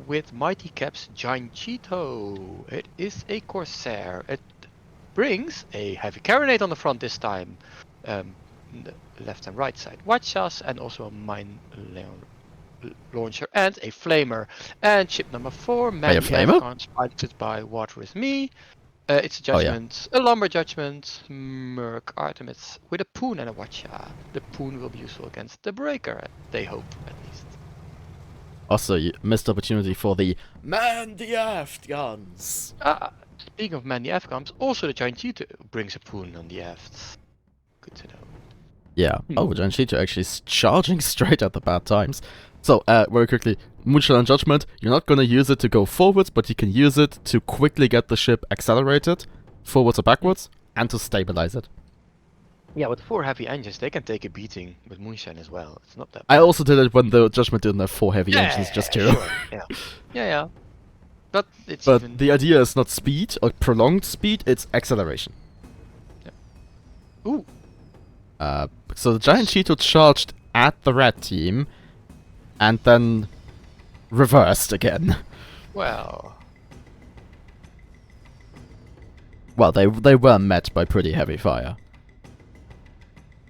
with Mighty Cap's Giant Cheeto. It is a Corsair. It brings a heavy carronade on the front this time. The left and right side Watchas, and also a mine launcher and a flamer. And ship number 4, Manny flamer? Afghans, piloted by Water with me. It's a Oh, yeah. Judgment, a Lumber Judgment, Merc, Artemis with a Poon and a Watcha. The Poon will be useful against the Breaker, they hope, at least. Also, you missed opportunity for the Man the Aft guns. Speaking of Manny Afghans, also the Giant Cheetah brings a Poon on the aft. Good to know. Yeah. Oh, Giant Cheetah actually is charging straight at the Bad Times. So, very quickly, Moonshine and Judgment, you're not gonna use it to go forwards, but you can use it to quickly get the ship accelerated, forwards or backwards, and to stabilize it. Yeah, with 4 heavy engines, they can take a beating with Moonshine as well. It's not that I also did it when the Judgment didn't have 4 heavy engines, just 2. Sure. Yeah. But it's But even... the idea is not speed or prolonged speed, it's acceleration. Ooh. So the Giant Cheeto charged at the red team, and then reversed again. Well... Well, they were met by pretty heavy fire.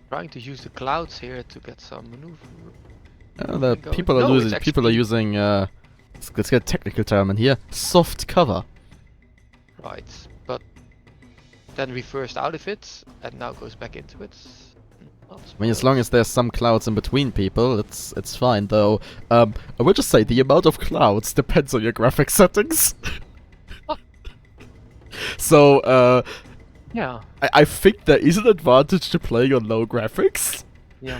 Trying to use the clouds here to get some maneuver. The movement going. people are No, it's losing. People are actually- using. Let's get a technical term in here. Soft cover. Right, but then reversed out of it and now goes back into it. Not I mean, as long as there's some clouds in between people, it's fine. Though, I would just say the amount of clouds depends on your graphic settings. So, yeah, I think there is an advantage to playing on low graphics. yeah.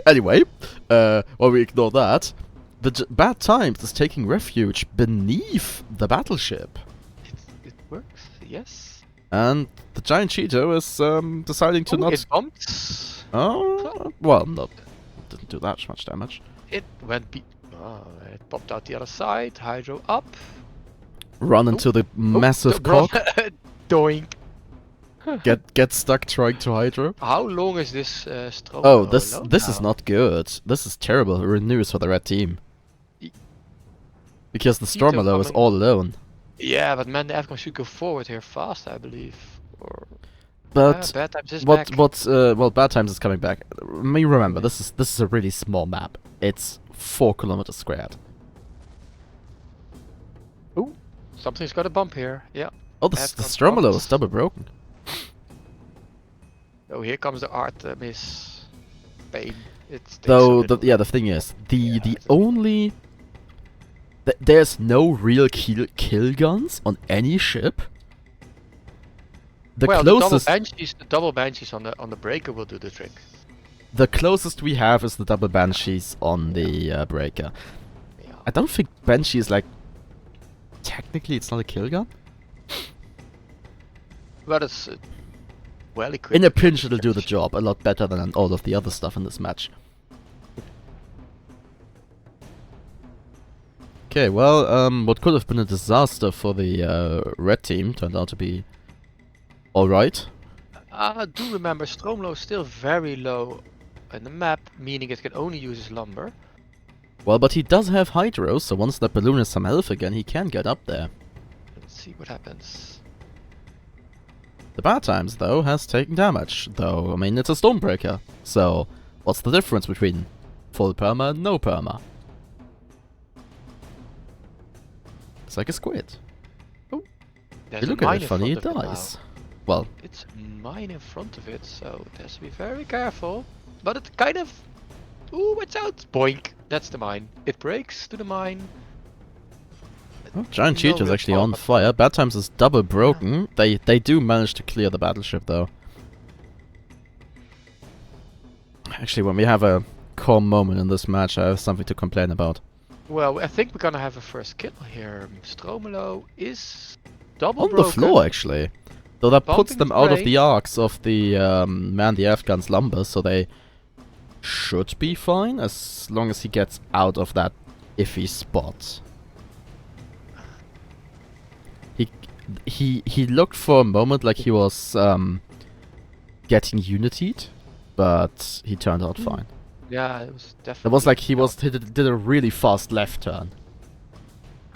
Anyway, while we ignore that, the Bad Times is taking refuge beneath the battleship. It works, yes. And the giant Cheeto is deciding to Ooh, not. it bumped. Oh, well, no, didn't do that much damage. It went it popped out the other side. Hydro up. Run into the massive bro- cock. Doink. Get stuck trying to hydro. How long is this stroke? Oh, this is not good. This is terrible news for the red team. Because the Cheeto Stormalo is coming. all alone. Yeah, but man, the Afghan should go forward here fast, I believe. Or But Bad Times is back. well, Bad Times is coming back. May remember, this is a really small map. It's 4 kilometers squared. Something's got a bump here. Yeah. Oh, the Afghan Stormalo is bumps. double broken. Oh, here comes the Artemis pain. Though the thing is, the only there's no real kill guns on any ship. The closest the double banshees on the breaker will do the trick. the closest we have is the double banshees on the breaker. Yeah. I don't think banshee is like technically it's not a kill gun. But it's well equipped. In a pinch, it'll do the job a lot better than all of the other stuff in this match. Okay, well, what could have been a disaster for the red team turned out to be alright. Do remember, Stromlo is still very low in the map, meaning it can only use his lumber. Well, but he does have hydro, so once that balloon has some health again, he can get up there. Let's see what happens. The Bad Times, though, has taken damage, though, I mean, it's a Stormbreaker. So, what's the difference between full perma and no perma? It's like a squid. There's You look a at mine it in funny, it front of dies. now. Well, It's a mine in front of it, so it has to be very careful. But it kind of... Ooh, watch out! Boink! That's the mine. It breaks to the mine. well, Giant No Cheetah is real actually fault, on but- fire. Bad Times is double broken. They do manage to clear the battleship, though. Actually, when we have a calm moment in this match, I have something to complain about. Well, I think we're gonna have a first kill here. Stromelo is double On the broken. floor, actually. Though that puts Bumping them the out of brake. the arcs of the Man the Afghan's lumber, so they should be fine as long as he gets out of that iffy spot. He looked for a moment like he was getting unitied, but he turned out fine. Yeah, it was definitely. It was like he did a really fast left turn.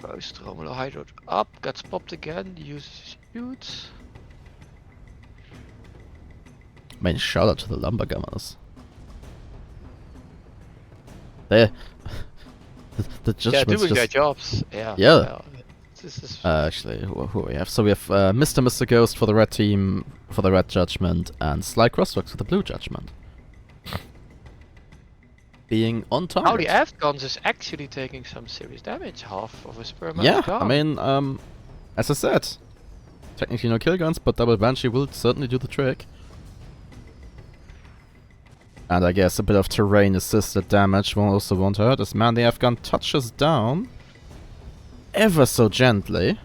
Goes Stromelo hydro up, gets popped again, uses shoots. I mean, shout out to the lumbergunners. They the Yeah, judgments doing their just jobs. Yeah. Yeah. well, this is actually who we have. So we have Mr. Ghost for the red team for the red judgment and Sly Crossworks for the blue judgment. Being on target. how the Afghans is actually taking some serious damage. Half of his perma. Yeah, is gone. I mean, as I said, technically no kill guns, but double banshee will certainly do the trick. And I guess a bit of terrain assisted damage will also won't hurt as Man the Afghan touches down ever so gently.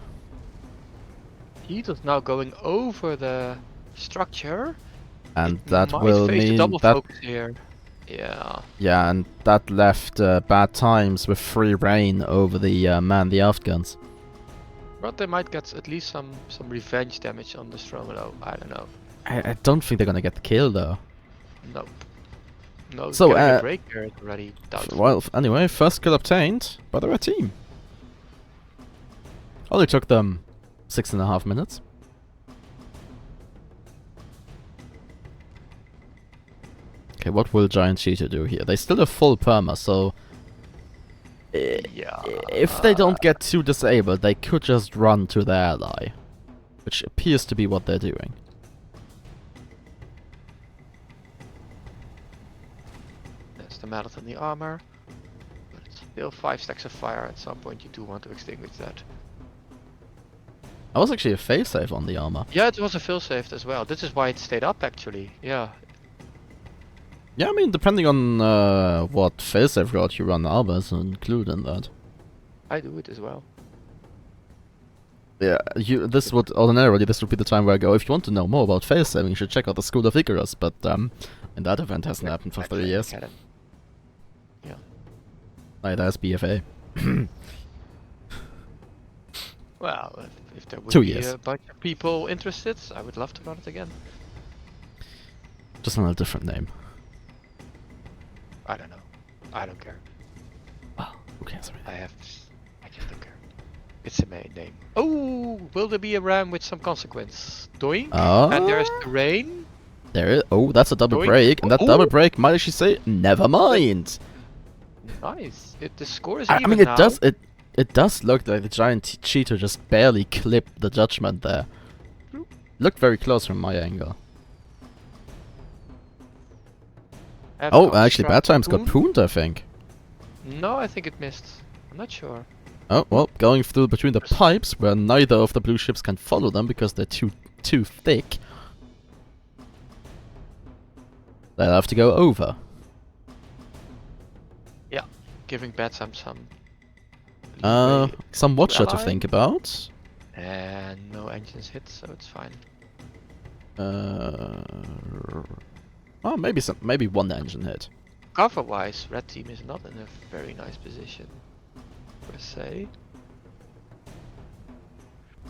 Heat is now going over the structure. And It that might will face the mean double that focus here. Yeah. yeah, and that left Bad Times with free reign over the Man the Afghans. But they might get at least some revenge damage on the Stromelo. I don't know. I don't think they're gonna get the kill though. Nope. No, So, getting a break here is already doubtful. Well, anyway, first kill obtained by the red team. Only took them 6.5 minutes. Okay, what will Giant Cheetah do here? They still have full perma, so Yeah. if they don't get too disabled, they could just run to their ally, which appears to be what they're doing. That's the mallet and the armor. But it's still 5 stacks of fire. At some point, you do want to extinguish that. I was actually a failsafe on the armor. Yeah, it was a failsafe as well. This is why it stayed up actually. Yeah. Yeah, I mean, depending on what failsafe route you run, armors include in that. I do it as well. Yeah, this would ordinarily this would be the time where I go. If you want to know more about failsaving, you should check out the School of Icarus. But and that event hasn't happened for 3 years. Yeah. Neither has BFA. Well, if there would 2 be years. a bunch of people interested, I would love to run it again. Just on a different name. I don't know. I don't care. Well, who cares? Really? I just don't care. It's a main name. Oh, will there be a ram with some consequence? Doink. And there's the rain. There is. Oh, that's a double Doink. break, and that Oh. double break might actually say, never mind. Nice. The score is I even mean, it now. does look like the Giant Cheetah just barely clipped the Judgment there. Looked very close from my angle. Oh, actually, Bad Times got pooned, I think. No, I think it missed. I'm not sure. Oh, well, going through between the pipes, where neither of the blue ships can follow them because they're too thick. They'll have to go over. Yeah, giving Bad Times some. Some watcher to ally. think about. And no engines hit, so it's fine. Oh, maybe one engine hit. Cover-wise, red team is not in a very nice position, per se.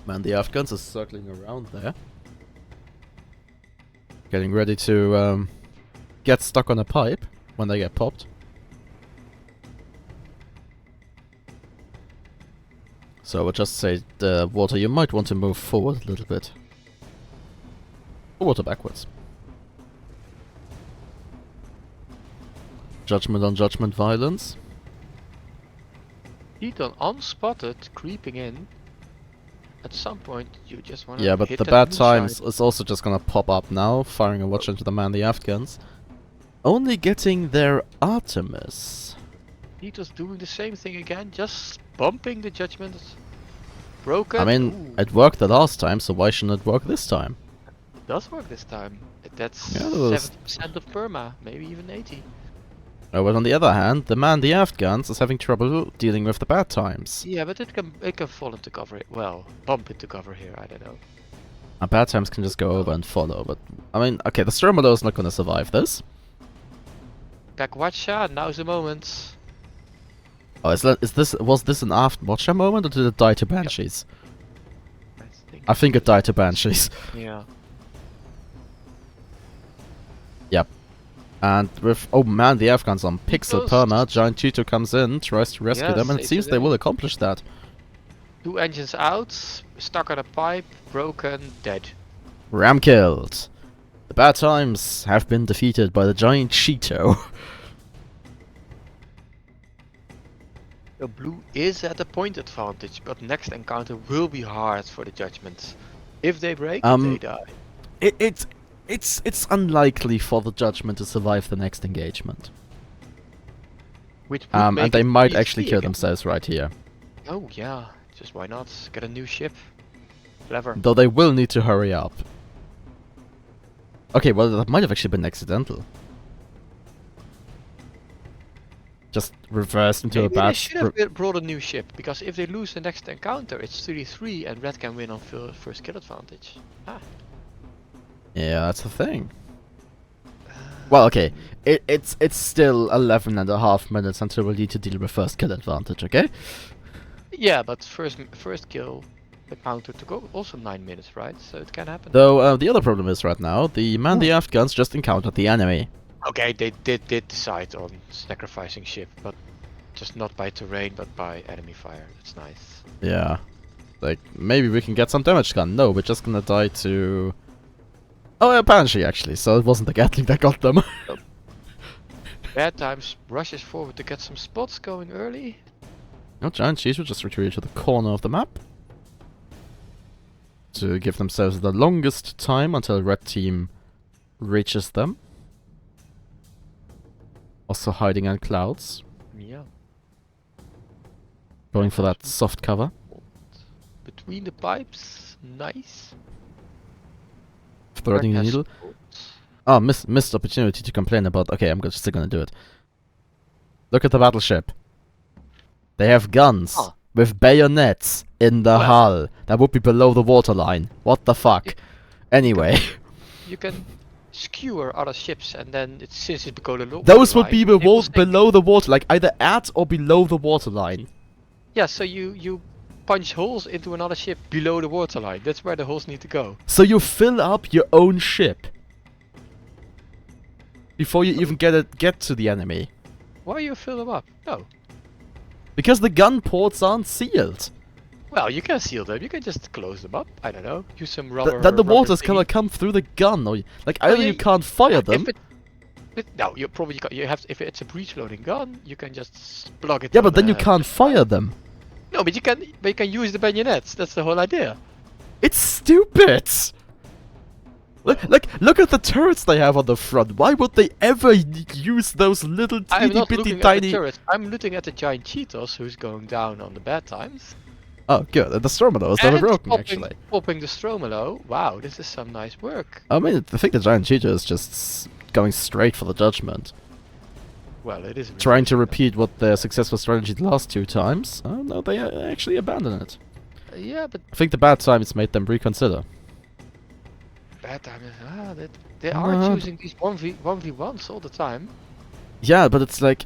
Man, the Afghans are circling around there. Getting ready to get stuck on a pipe when they get popped. So I would just say, Water, you might want to move forward a little bit. Or Water backwards. Judgment on Judgment violence. Eton unspotted, creeping in. At some point, you just want to Yeah, but hit the that Bad blue Times side. is also just gonna pop up now, firing a watch into the man, the Afghans. Only getting their Artemis. Eton's doing the same thing again, just bumping the Judgment. Broken. I mean, Ooh, it worked the last time, so why shouldn't it work this time? it does work this time. That's Yeah, that was- 70% of perma, maybe even 80. But on the other hand, the man, the Afghans, is having trouble dealing with the Bad Times. Yeah, but it can fall into cover. Well, bump into cover here. I don't know. And Bad Times can just go over and follow, but I mean, okay, the Strombolo is not gonna survive this. Back Watcha, now's the moment. Oh, was this an Aft Watcher moment, or did it die to Banshees? I think it died to Banshees. Yeah. Yep. And with, oh man, the Afghans on Pixel Because- Perma, Giant Cheeto comes in, tries to rescue Yes, them, and it save seems the they day. will accomplish that. 2 engines out, stuck on a pipe, broken, dead. Ram killed. The Bad Times have been defeated by the Giant Cheeto. The blue is at a point advantage, but next encounter will be hard for the Judgments. If they break, they die. It's unlikely for the Judgment to survive the next engagement. Which would make And they it might PvP actually kill again. themselves right here. Oh yeah, just why not? Get a new ship. Clever. Though they will need to hurry up. Okay, well, that might have actually been accidental. Just reversed into Maybe a they bad... should have brought a new ship, because if they lose the next encounter, it's 3-3 and red can win on first kill advantage. Ah. Yeah, that's the thing. Well, okay. It's still 11.5 minutes until we need to deal with first kill advantage, okay? Yeah, but first kill, the counter took also 9 minutes, right? So it can happen. Though, the other problem is right now, the man, the Afghans just encountered the enemy. Okay, they did decide on sacrificing ship, but just not by terrain, but by enemy fire. That's nice. Yeah. Like, maybe we can get some damage gun. No, we're just gonna die to... Oh, yeah, Banshee, actually, so it wasn't the Gatling that got them. Bad Times rushes forward to get some spots going early. No, Giant Cheese will just retreat to the corner of the map. To give themselves the longest time until Red Team reaches them. Also hiding in clouds. Yeah. Going for that soft cover. Between the pipes, nice. Threading the Red has needle. spots. Oh, missed opportunity to complain about... Okay, I'm still gonna do it. Look at the battleship. They have guns with bayonets in the hull that would be below the waterline. What the fuck? Anyway. You can skewer other ships and then since it's below the waterline... Those would be it will sink. below the water, like either at or below the waterline. Yeah, so you punch holes into another ship below the waterline. That's where the holes need to go. So you fill up your own ship before you even get to the enemy. Why you fill them up? No. Because the gun ports aren't sealed. Well, you can seal them. You can just close them up. I don't know. Use some rubber. Then the rubber water's thingy. gonna come through the gun, or like either yeah, you can't fire if them. No, you probably can't. You have to, if it's a breech-loading gun, you can just plug it. Yeah, on but then you the- can't fire them. No, but you can. But you can use the bayonets. That's the whole idea. It's stupid. Look at the turrets they have on the front. Why would they ever use those little I'm teeny not bitty looking at tiny? the turrets. I'm looking at the giant Cheetos who's going down on the bad times. Oh, good. The Stromalos that are And broken, popping, actually. popping the Stromolo. Wow, this is some nice work. I mean, I think the giant cheetah is just going straight for the judgment. Well, it is. Trying to repeat what their successful strategy the last 2 times. Oh no, they actually abandon it. Yeah, but I think the bad times made them reconsider. bad times. They are choosing these 1v1s all the time. Yeah, but it's like,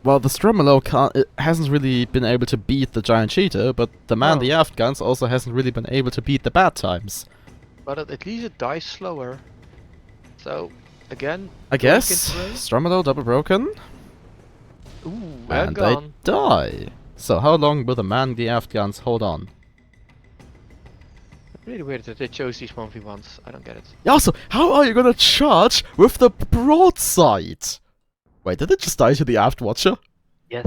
well, the Stromolo hasn't really been able to beat the giant cheetah, but the man, the aft guns, also hasn't really been able to beat the bad times. But at least it dies slower. So, again, I guess. terrain. Stromolo double broken, Ooh, and they gone. die. So how long will the man, the aft guns hold on? Really weird that they chose these 1v1s. I don't get it. Also, how are you gonna charge with the broadside? Wait, did it just die to the aft watcher? Yes.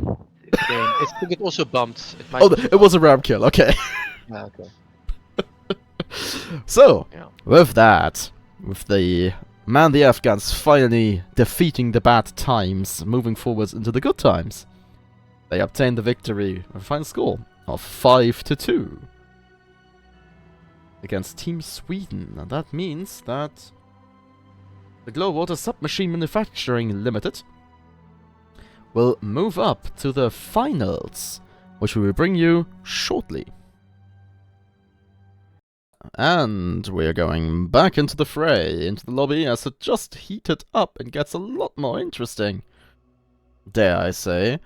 I think it also bumped. It might Oh, also it was a ram kill, okay. bump. Yeah, okay. So, Yeah. with that, with the man the Afghans finally defeating the bad times, moving forwards into the good times, they obtain the victory with a final score of 5-2 against Team Sweden. And that means that the Glowwater Submachine Manufacturing Limited will move up to the finals, which we will bring you shortly. And we're going back into the fray, into the lobby, as it just heated up and gets a lot more interesting. Dare I say.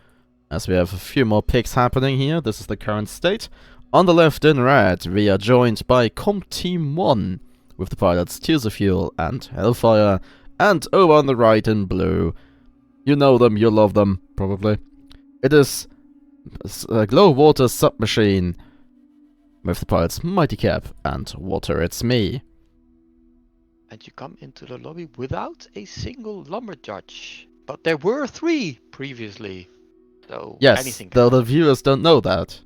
As we have a few more picks happening here, this is the current state. On the left in red, we are joined by Comp Team 1, with the pilots Tears of Fuel and Hellfire. And over on the right in blue, you know them, you love them, probably. It is a Glowwater Submachine, with the pilots Mighty Cap and Water It's Me. And you come into the lobby without a single lumberjudge. But there were 3 previously. So Yes, anything can though the happen. viewers don't know that.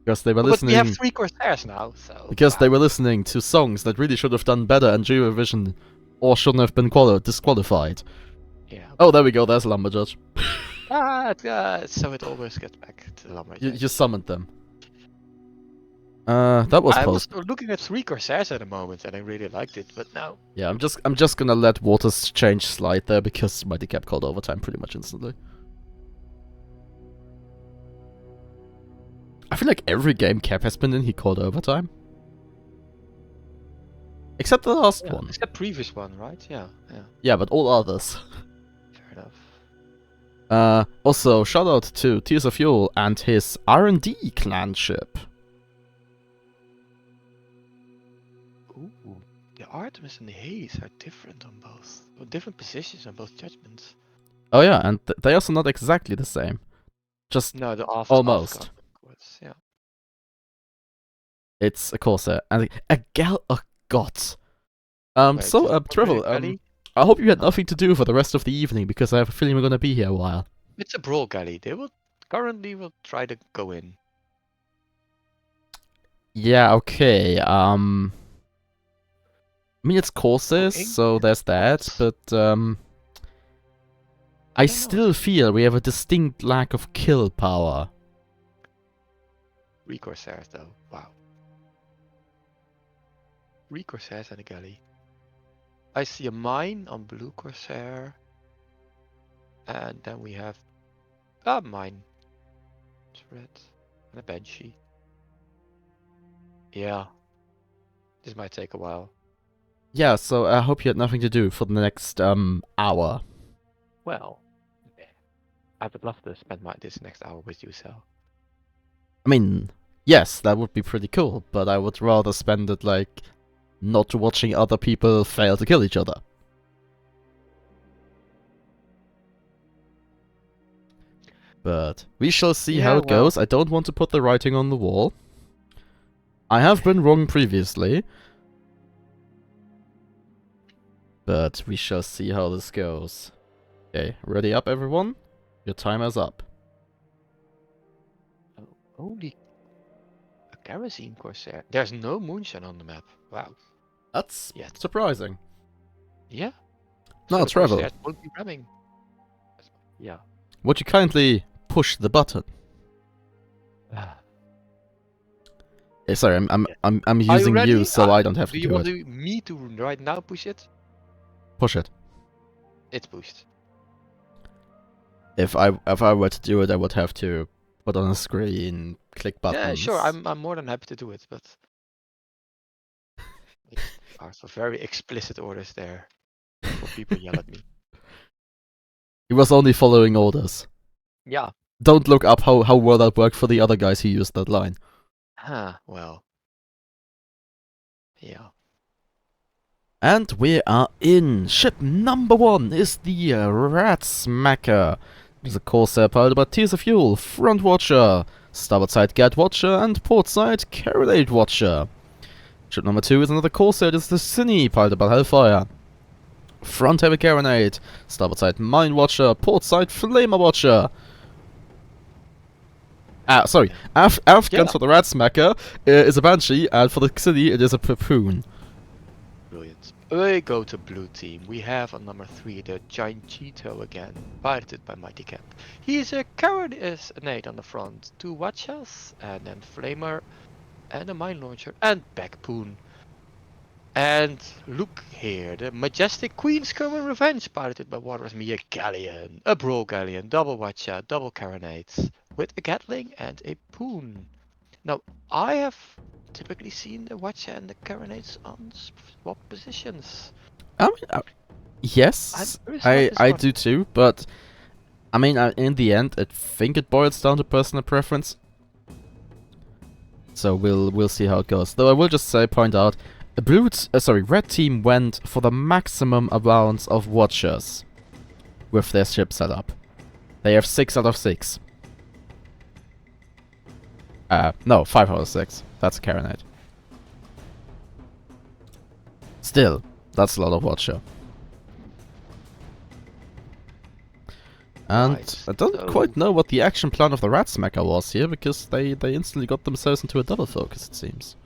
Because they were But we listening... have 3 Corsairs now, so... Because they wow. were listening to songs that really should have done better in Eurovision, or shouldn't have been disqualified. Yeah. Oh, there we go, there's a Lumberjudge. So it always gets back to the lumberjudge. You summoned them. That was I close. was looking at 3 Corsairs at the moment and I really liked it, but now... Yeah, I'm just gonna let Waters change slide there, because Mighty Cap called overtime pretty much instantly. I feel like every game Cap has been in, he called overtime. Except the last Yeah, one. it's the previous one, right? Yeah, yeah. Yeah, but all others. Fair enough. Also, shout out to Tears of Fuel and his R&D clan ship. Ooh, the Artemis and the Hades are different on both. Or different positions on both judgments. Oh yeah, and they're also not exactly the same. Just No, the Almost. yeah. It's a Corsair and a gal. Oh God. Wait, So, is it Trevor, galley? I hope you had Oh. nothing to do for the rest of the evening because I have a feeling we're gonna be here a while. It's a brawl galley. They will currently try to go in. Yeah, okay. I mean, it's Corsairs, Ink so there's that, bots. but I I don't know, still feel we have a distinct lack of kill power. 3 Corsairs though. Wow. 3 Corsairs and a galley. I see a mine on blue Corsair. And then we have a mine. It's red. And a Banshee. Yeah. This might take a while. Yeah, so I hope you had nothing to do for the next hour. Well, I would love to spend this next hour with you, Sal. I mean, yes, that would be pretty cool, but I would rather spend it like not watching other people fail to kill each other. But we shall see how Yeah, it goes. I don't want to put the writing on the wall. I have been wrong previously. But we shall see how this goes. Okay, ready up everyone? Your timer's up. Oh, only a kerosene Corsair. There's no moonshine on the map. Wow. That's Yeah. surprising. Yeah. No, the Trevor. Corsairs won't be ramming. Yeah. Would you kindly push the button? Sorry, I'm Are you using ready? you, so I don't have to Do you do want it. me to right now push it? Push it. It's pushed. If I were to do it, I would have to put on a screen, click buttons. Yeah, sure. I'm more than happy to do it, but are some very explicit orders there. Before people yell at me. He was only following orders. Yeah. Don't look up how well that worked for the other guys who used that line. Huh. Well. Yeah. And we are in. Ship number 1 is the Rat Smacker. It is a Corsair powered by Tears of Fuel, Front Watcher, Starboard Side Gat Watcher, and Port Side Carronade Watcher. Ship number 2 is another Corsair. It is the Cine powered by Hellfire, Front Heavy Carronade, Starboard Side Mine Watcher, Port Side Flamer Watcher. Sorry, aft guns for the Rat Smacker is a Banshee, and for the Cine it is a Papoon. Brilliant. We go to blue team. We have on number 3 the Giant Cheeto again, piloted by Mighty Cap. He is a Carronade on the front, 2 Watchers, and then Flamer, and a Mine Launcher, and Backpoon. And look here, the majestic Queen's Common Revenge, piloted by what was me, a Galleon, a Brawl Galleon, double Watcher, double Carronades, with a Gatling and a Poon. Now, I have typically seen the Watcher and the Carronades on swap positions. I mean, yes, I'm curious about this I one. do too, but I mean, in the end, I think it boils down to personal preference. So we'll see how it goes. Though I will just point out, red team went for the maximum amounts of Watchers with their ship setup. They have 6 out of 6. No, 5 out of 6. That's a Carronade. Still, that's a lot of Watcher. And Right, I don't quite know what the action plan of the Rat Smacker was here, because they instantly got themselves into a double focus, it seems.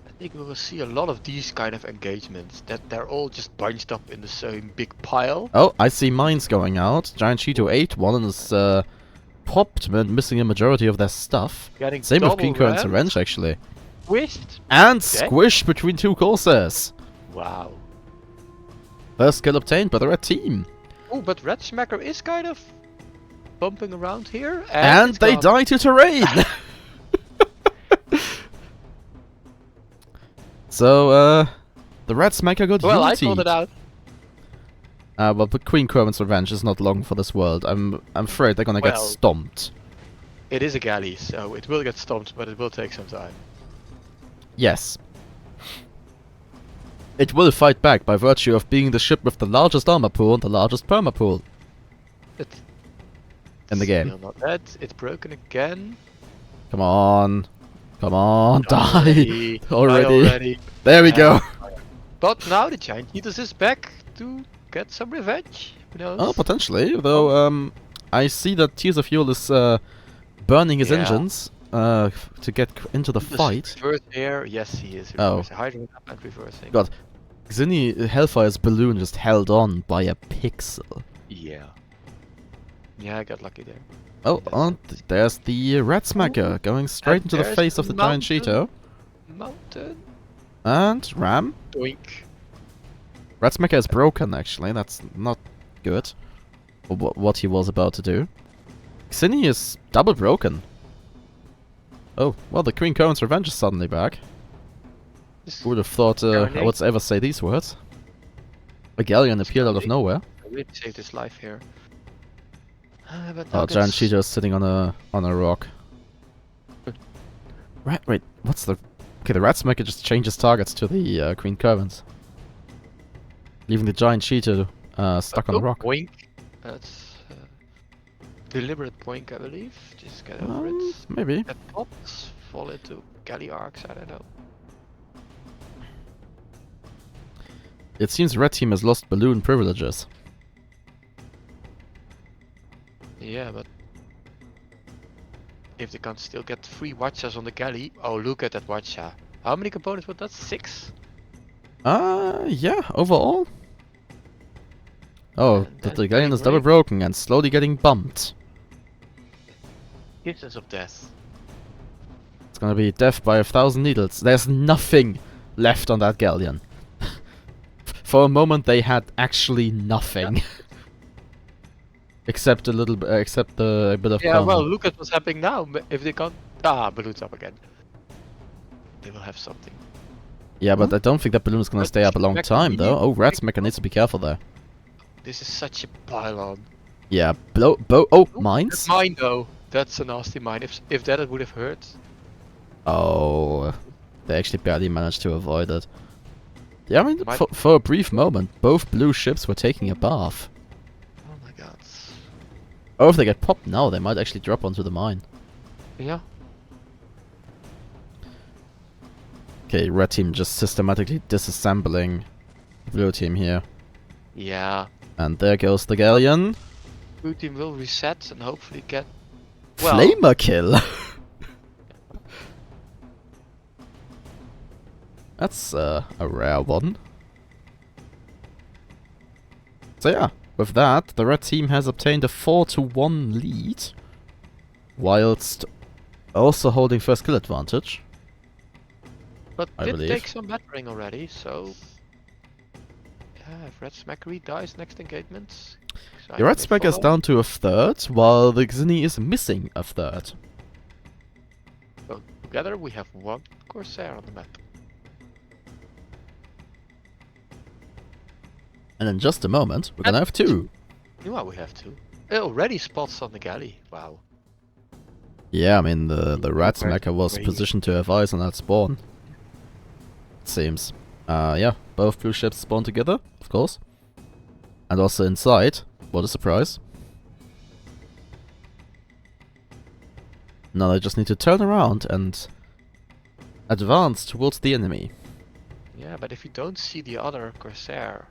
I think we will see a lot of these kind of engagements, that they're all just bunched up in the same big pile. Oh, I see mines going out. Giant Cheeto ate one and is popped, missing a majority of their stuff. Getting Same with double King Current's rammed, Revenge, actually. Squished. And Dead. squished between 2 Corsairs. Wow. First kill obtained by the red team. Oh, but Red Smacker is kind of bumping around here. And it's they gone. die to terrain! So, the Rat Smacker got Well, I Unity. called it out. Well, but Queen Kerwin's Revenge is not long for this world. I'm afraid they're gonna get Well- stomped. It is a galley, so it will get stomped, but it will take some time. Yes. It will fight back by virtue of being the ship with the largest armor pool and the largest perma pool It's in the game. still not dead. It's broken again. Come on. Come on, die Die already. There we go. But now the giant Cheetos is back to get some revenge. Who knows? Oh, potentially. Though, I see that Tears of Fuel is burning his Yeah. engines to get into the Cheetos fight. Reverse here. Yes, he is Oh. reversing. Hydroing up and reversing. God. Xini Hellfire's balloon just held on by a pixel. Yeah. Yeah, I got lucky there. Oh, That's and there's the Rat Smacker going straight And into the there's face the of the giant Cheeto. Mountain. And Ram. Doink. Rat Smacker is broken, actually. That's not good. For what he was about to do. Xini is double broken. Oh, well, the Queen Cohen's Revenge is suddenly back. Who would have thought I would ever say these words? A galleon appeared out of nowhere. I really saved his life here. But Oh, giant Cheeto is sitting on a rock. Wait, what's the... Okay, the Rat Smacker just changes targets to the Queen Cohen's. Leaving the giant Cheeto stuck on the rock. Boink. That's deliberate boink, I believe. Just get over it. Maybe. Get pops, fall into galley arcs, I don't know. It seems Red Team has lost balloon privileges. Yeah, but if they can still get 3 watchas on the galley. Oh, look at that watcha. How many components was that? 6? Yeah, overall. Oh, And the then galleon is double getting broken and slowly getting bumped. Kisses of death. It's gonna be death by 1,000 needles. There's nothing left on that galleon. For a moment, they had actually nothing. Except a little, except a bit of. Yeah, well, look at what's happening now. If they can't, balloons up again. They will have something. Yeah, but I don't think that balloon is gonna Rat stay up a long Smacker time, though. really Oh, Rat big Smacker needs to be careful there. This is such a pylon. Yeah, oh, Ooh, mines. That's mine though. That's a nasty mine. If that would have hurt. Oh, they actually barely managed to avoid it. Yeah, I mean, Might- for a brief moment, both blue ships were taking a bath. Oh my god. Oh, if they get popped now, they might actually drop onto the mine. Yeah. Okay, red team just systematically disassembling blue team here. Yeah. And there goes the galleon. Blue team will reset and hopefully get. Well, Flamer kill! That's a rare one. So yeah, with that, the red team has obtained a 4-1 lead, whilst also holding first kill advantage. but I did believe. take some battering already, so. Yeah, if Red Smackery dies next engagement. The red spec is down to a third, while the Xini is missing a third. So together we have 1 Corsair on the map. And in just a moment, we're gonna have 2. Yeah, we have 2. Already spots on the galley. Wow. Yeah, I mean, the rat Right, smacker was great. positioned to have eyes on that spawn. It seems. Yeah, both blue ships spawn together, of course. And also inside. What a surprise. Now they just need to turn around and advance towards the enemy. Yeah, but if you don't see the other Corsair,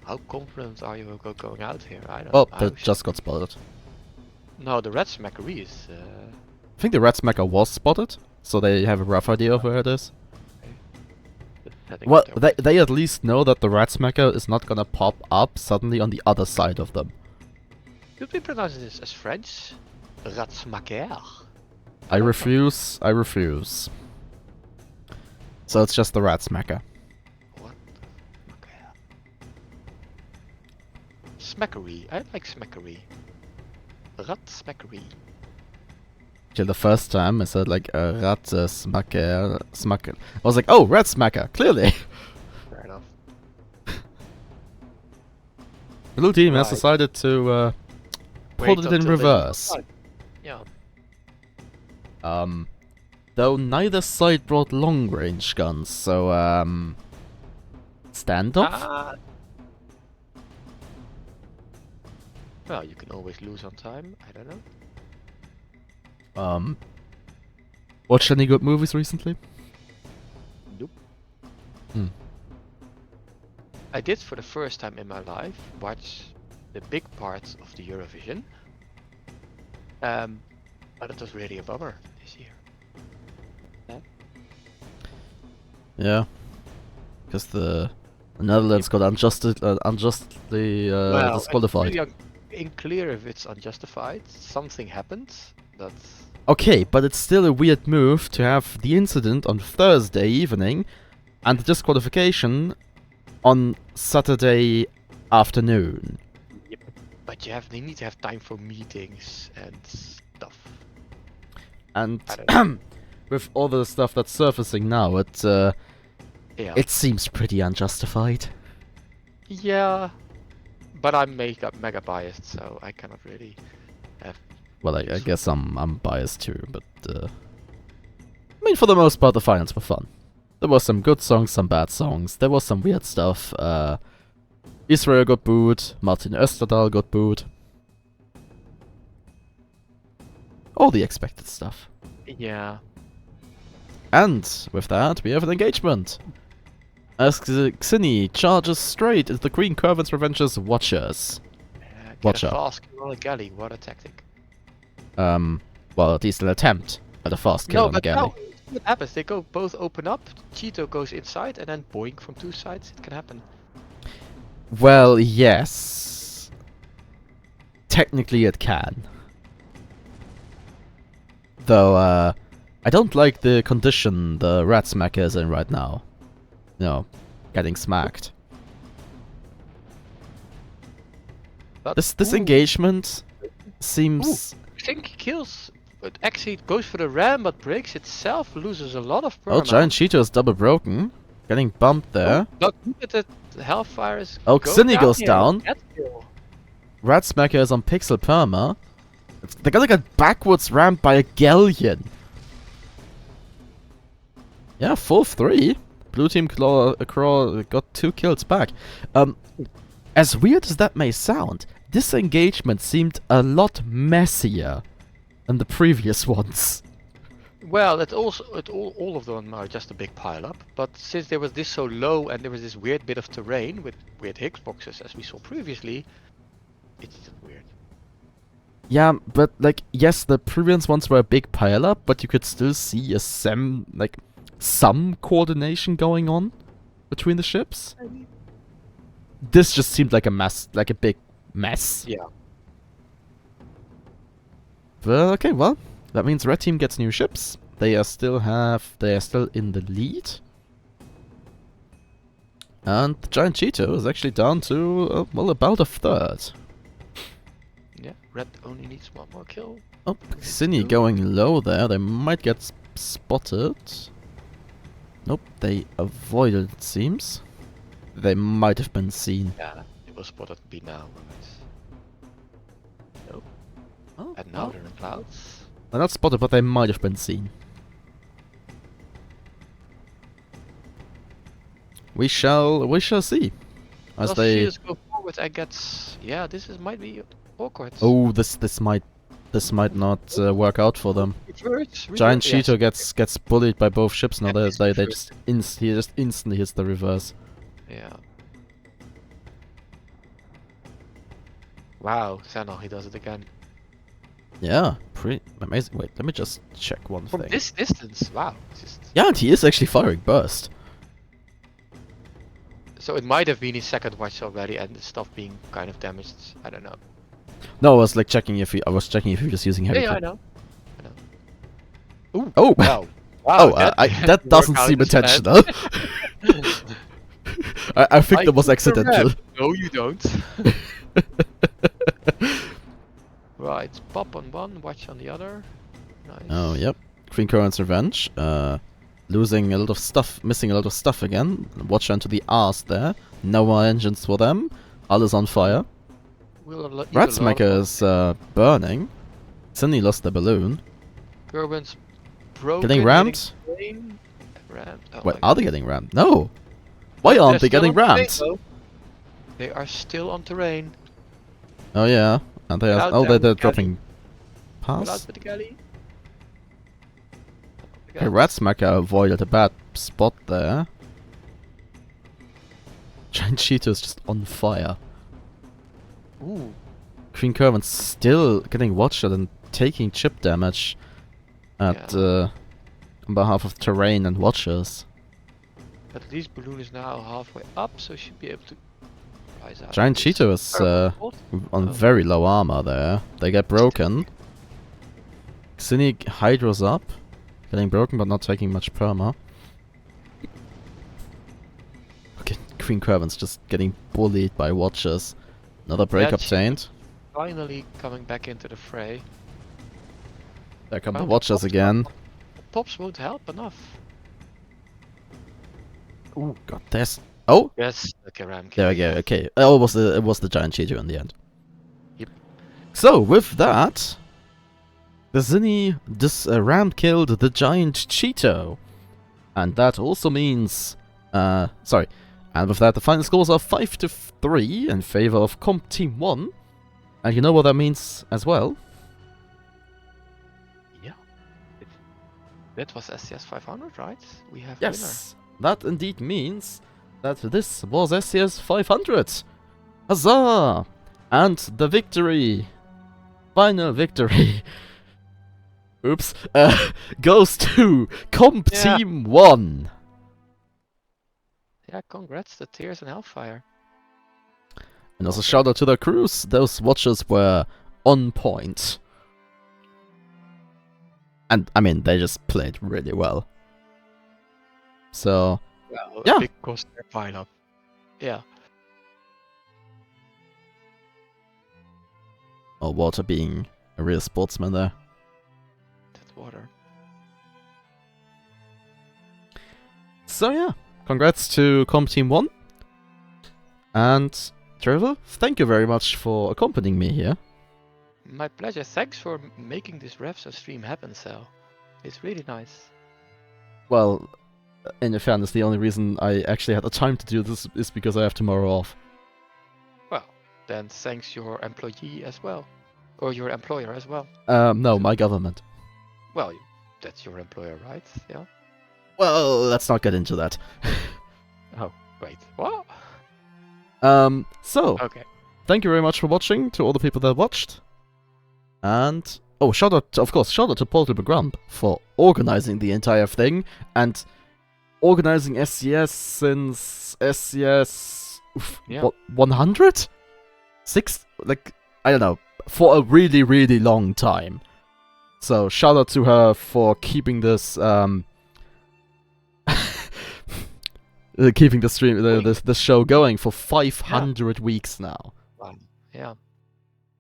how confident are you about going out here? I don't Oh, know. that just got spotted. No, the Red Smackery is. I think the rat smacker was spotted, so they have a rough idea of where it is. setting Well, up their they at least know that the rat smacker is not gonna pop up suddenly on the other side of them. Could we pronounce this as French? Rat Smacker. I refuse, I refuse. So it's just the rat smacker. What? Smacker. Smackery. I like Smackery. Rat Smackery. Till the first time I said like a rat smacker. I was like, oh, rat smacker, clearly. Fair enough. Blue team has Right. decided to Wait put it in until they- reverse. Yeah. Though neither side brought long range guns, so standoff? Well, you can always lose on time. I don't know. Watched any good movies recently? Nope. Hmm. I did for the first time in my life watch the big parts of the Eurovision. But it was really a bummer this year. Yeah. Because the Netherlands got unjustly Well, disqualified. it's really unclear if it's unjustified. Something happened, but Okay, but it's still a weird move to have the incident on Thursday evening and the disqualification on Saturday afternoon. but they need to have time for meetings and stuff. And I don't know. with all the stuff that's surfacing now, Yeah. it seems pretty unjustified. Yeah, but I'm mega biased, so I cannot really have. Well, I guess I'm biased too, but I mean, for the most part, the finals were fun. There was some good songs, some bad songs. There was some weird stuff. Israel got booed. Martin Österdahl got booed. All the expected stuff. Yeah. And with that, we have an engagement. As Xini charges straight into the Queen Curvin's Revenge's Watchers. Get Watcher. a fast kill on a galley. What a tactic. Well, at least an attempt at a fast kill No, on the but galley. now what happens? They both open up. Cheeto goes inside, and then boink from two sides. It can happen. Well, yes. Technically it can. Though, I don't like the condition the rat smacker is in right now. You know, getting smacked. But This ooh, engagement seems... I think he kills. But actually, it goes for the ram, but breaks itself. Loses a lot of Oh, perma. Giant Cheeto is double broken. Getting bumped there. But look at the Hellfire is. Oh, go Xini goes here. down. Get kill. Rat smacker is on pixel perma. They're gonna get backwards rammed by a galleon. Yeah, full 3. Blue team Claw got 2 kills back. As weird as that may sound, this engagement seemed a lot messier than the previous ones. Well, all of them are just a big pile up. But since there was this so low and there was this weird bit of terrain with weird hitboxes as we saw previously, it's just weird. Yeah, but like, yes, the previous ones were a big pile up, but you could still see some coordination going on between the ships. This just seemed like a mess, like a big mess. Yeah. But okay, well, that means red team gets new ships. They are still in the lead. And the Giant Cheeto is actually down to, well, about a third. Yeah. Red only needs one more kill. Oh, Xini going low there. They might get spotted. Nope, they avoided, it seems. They might have been seen. Yeah, it was spotted be now. Nope. Oh, And now they're in the clouds. they're not spotted, but they might have been seen. We shall see. As Well, they... Shields go forward, I guess. Yeah, might be awkward. Oh, this might not work out for them. Reverse, Giant yes. Cheeto gets bullied by both ships now. Yeah, They it's just he just instantly hits the reverse. Yeah. Wow, Senna, he does it again. Yeah, pretty amazing. Wait, let me just check one From thing. this distance, wow. Just... Yeah, and he is actually firing burst. So it might have been his second watch already and the stuff being kind of damaged. I don't know. No, I was like checking if he was using heavy. Yeah, I clip. know. Ooh, Oh, wow. oh, Wow, that worked doesn't out seem in his hand. intentional. I think that was took the accidental. ramp. No, you don't. Right, pop on one, watch on the other. Nice. Oh, yep. Queen Current's Revenge. Losing a lot of stuff, missing a lot of stuff again. Watch onto the arse there. No more engines for them. Hull is on fire. Ratsmaker is burning. Xini lost the balloon. Gerben's broken. Getting rammed? Rammed. Oh Wait, my are God. they getting rammed? No! Why aren't they They're getting still on terrain, rammed? though. They are still on terrain. Oh yeah, and they are. Without Oh, them, they're galley. dropping Pull out pass. with the galley. Okay, Ratsmacker avoided a bad spot there. Giant Cheetah is just on fire. Ooh. Queen Kerwin's still getting watched and taking chip damage at on behalf of terrain and watchers. But at least Balloon is now halfway up, so should be able to rise out. Giant of this Cheetah is terrible spot. on Oh. very low armor there. They get broken. Cynic Hydra's up. Getting broken but not taking much perma. Okay, Queen Kerwin's just getting bullied by watchers. Another break Yeah, obtained. Finally coming back into the fray. There come the Well, watchers pops again. Pops won't help enough. Ooh, got this. Oh, Yes, okay, Ram. there we go. Okay, oh, it was the Giant Cheetah in the end. Yep. So with that, the Zinni ram killed the Giant Cheetah, and that also means sorry. And with that, the final scores are 5-3 in favor of Comp Team 1. And you know what that means as well? Yeah. That was SCS 500, right? We have Yes, that indeed means that this was SCS 500. Huzzah! And the victory, final victory, oops, goes to Comp Yeah. Team 1. Yeah, congrats to Tears and Hellfire. And also shout out to the crews, those watchers were on point. And, I mean, they just played really well. So, Well, yeah. big cost their pile up. Yeah. oh, Water being a real sportsman there. That water. So yeah, congrats to Comp Team 1. And Trevor, thank you very much for accompanying me here. My pleasure. Thanks for making this Revs stream happen, Sal. It's really nice. Well, in fairness, the only reason I actually had the time to do this is because I have tomorrow off. Well, then thanks your employee as well. Or your employer as well. No, my government. Well, that's your employer, right? Yeah. Well, let's not get into that. Oh, wait. What? So, Okay. thank you very much for watching, to all the people that watched. And, oh, shout out to Paul Grump for organizing the entire thing, and organizing SCS since SCS... Yeah. What, 100? Like, I don't know, for a really, really long time. So, shout out to her for keeping this, keeping the stream, the show going for 500 weeks now. Yeah.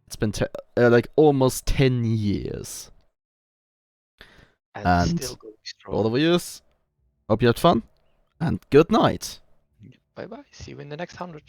It's been like almost 10 years. And still going All strong. of you, hope you had fun, and good night. Bye bye. See you in the next 100.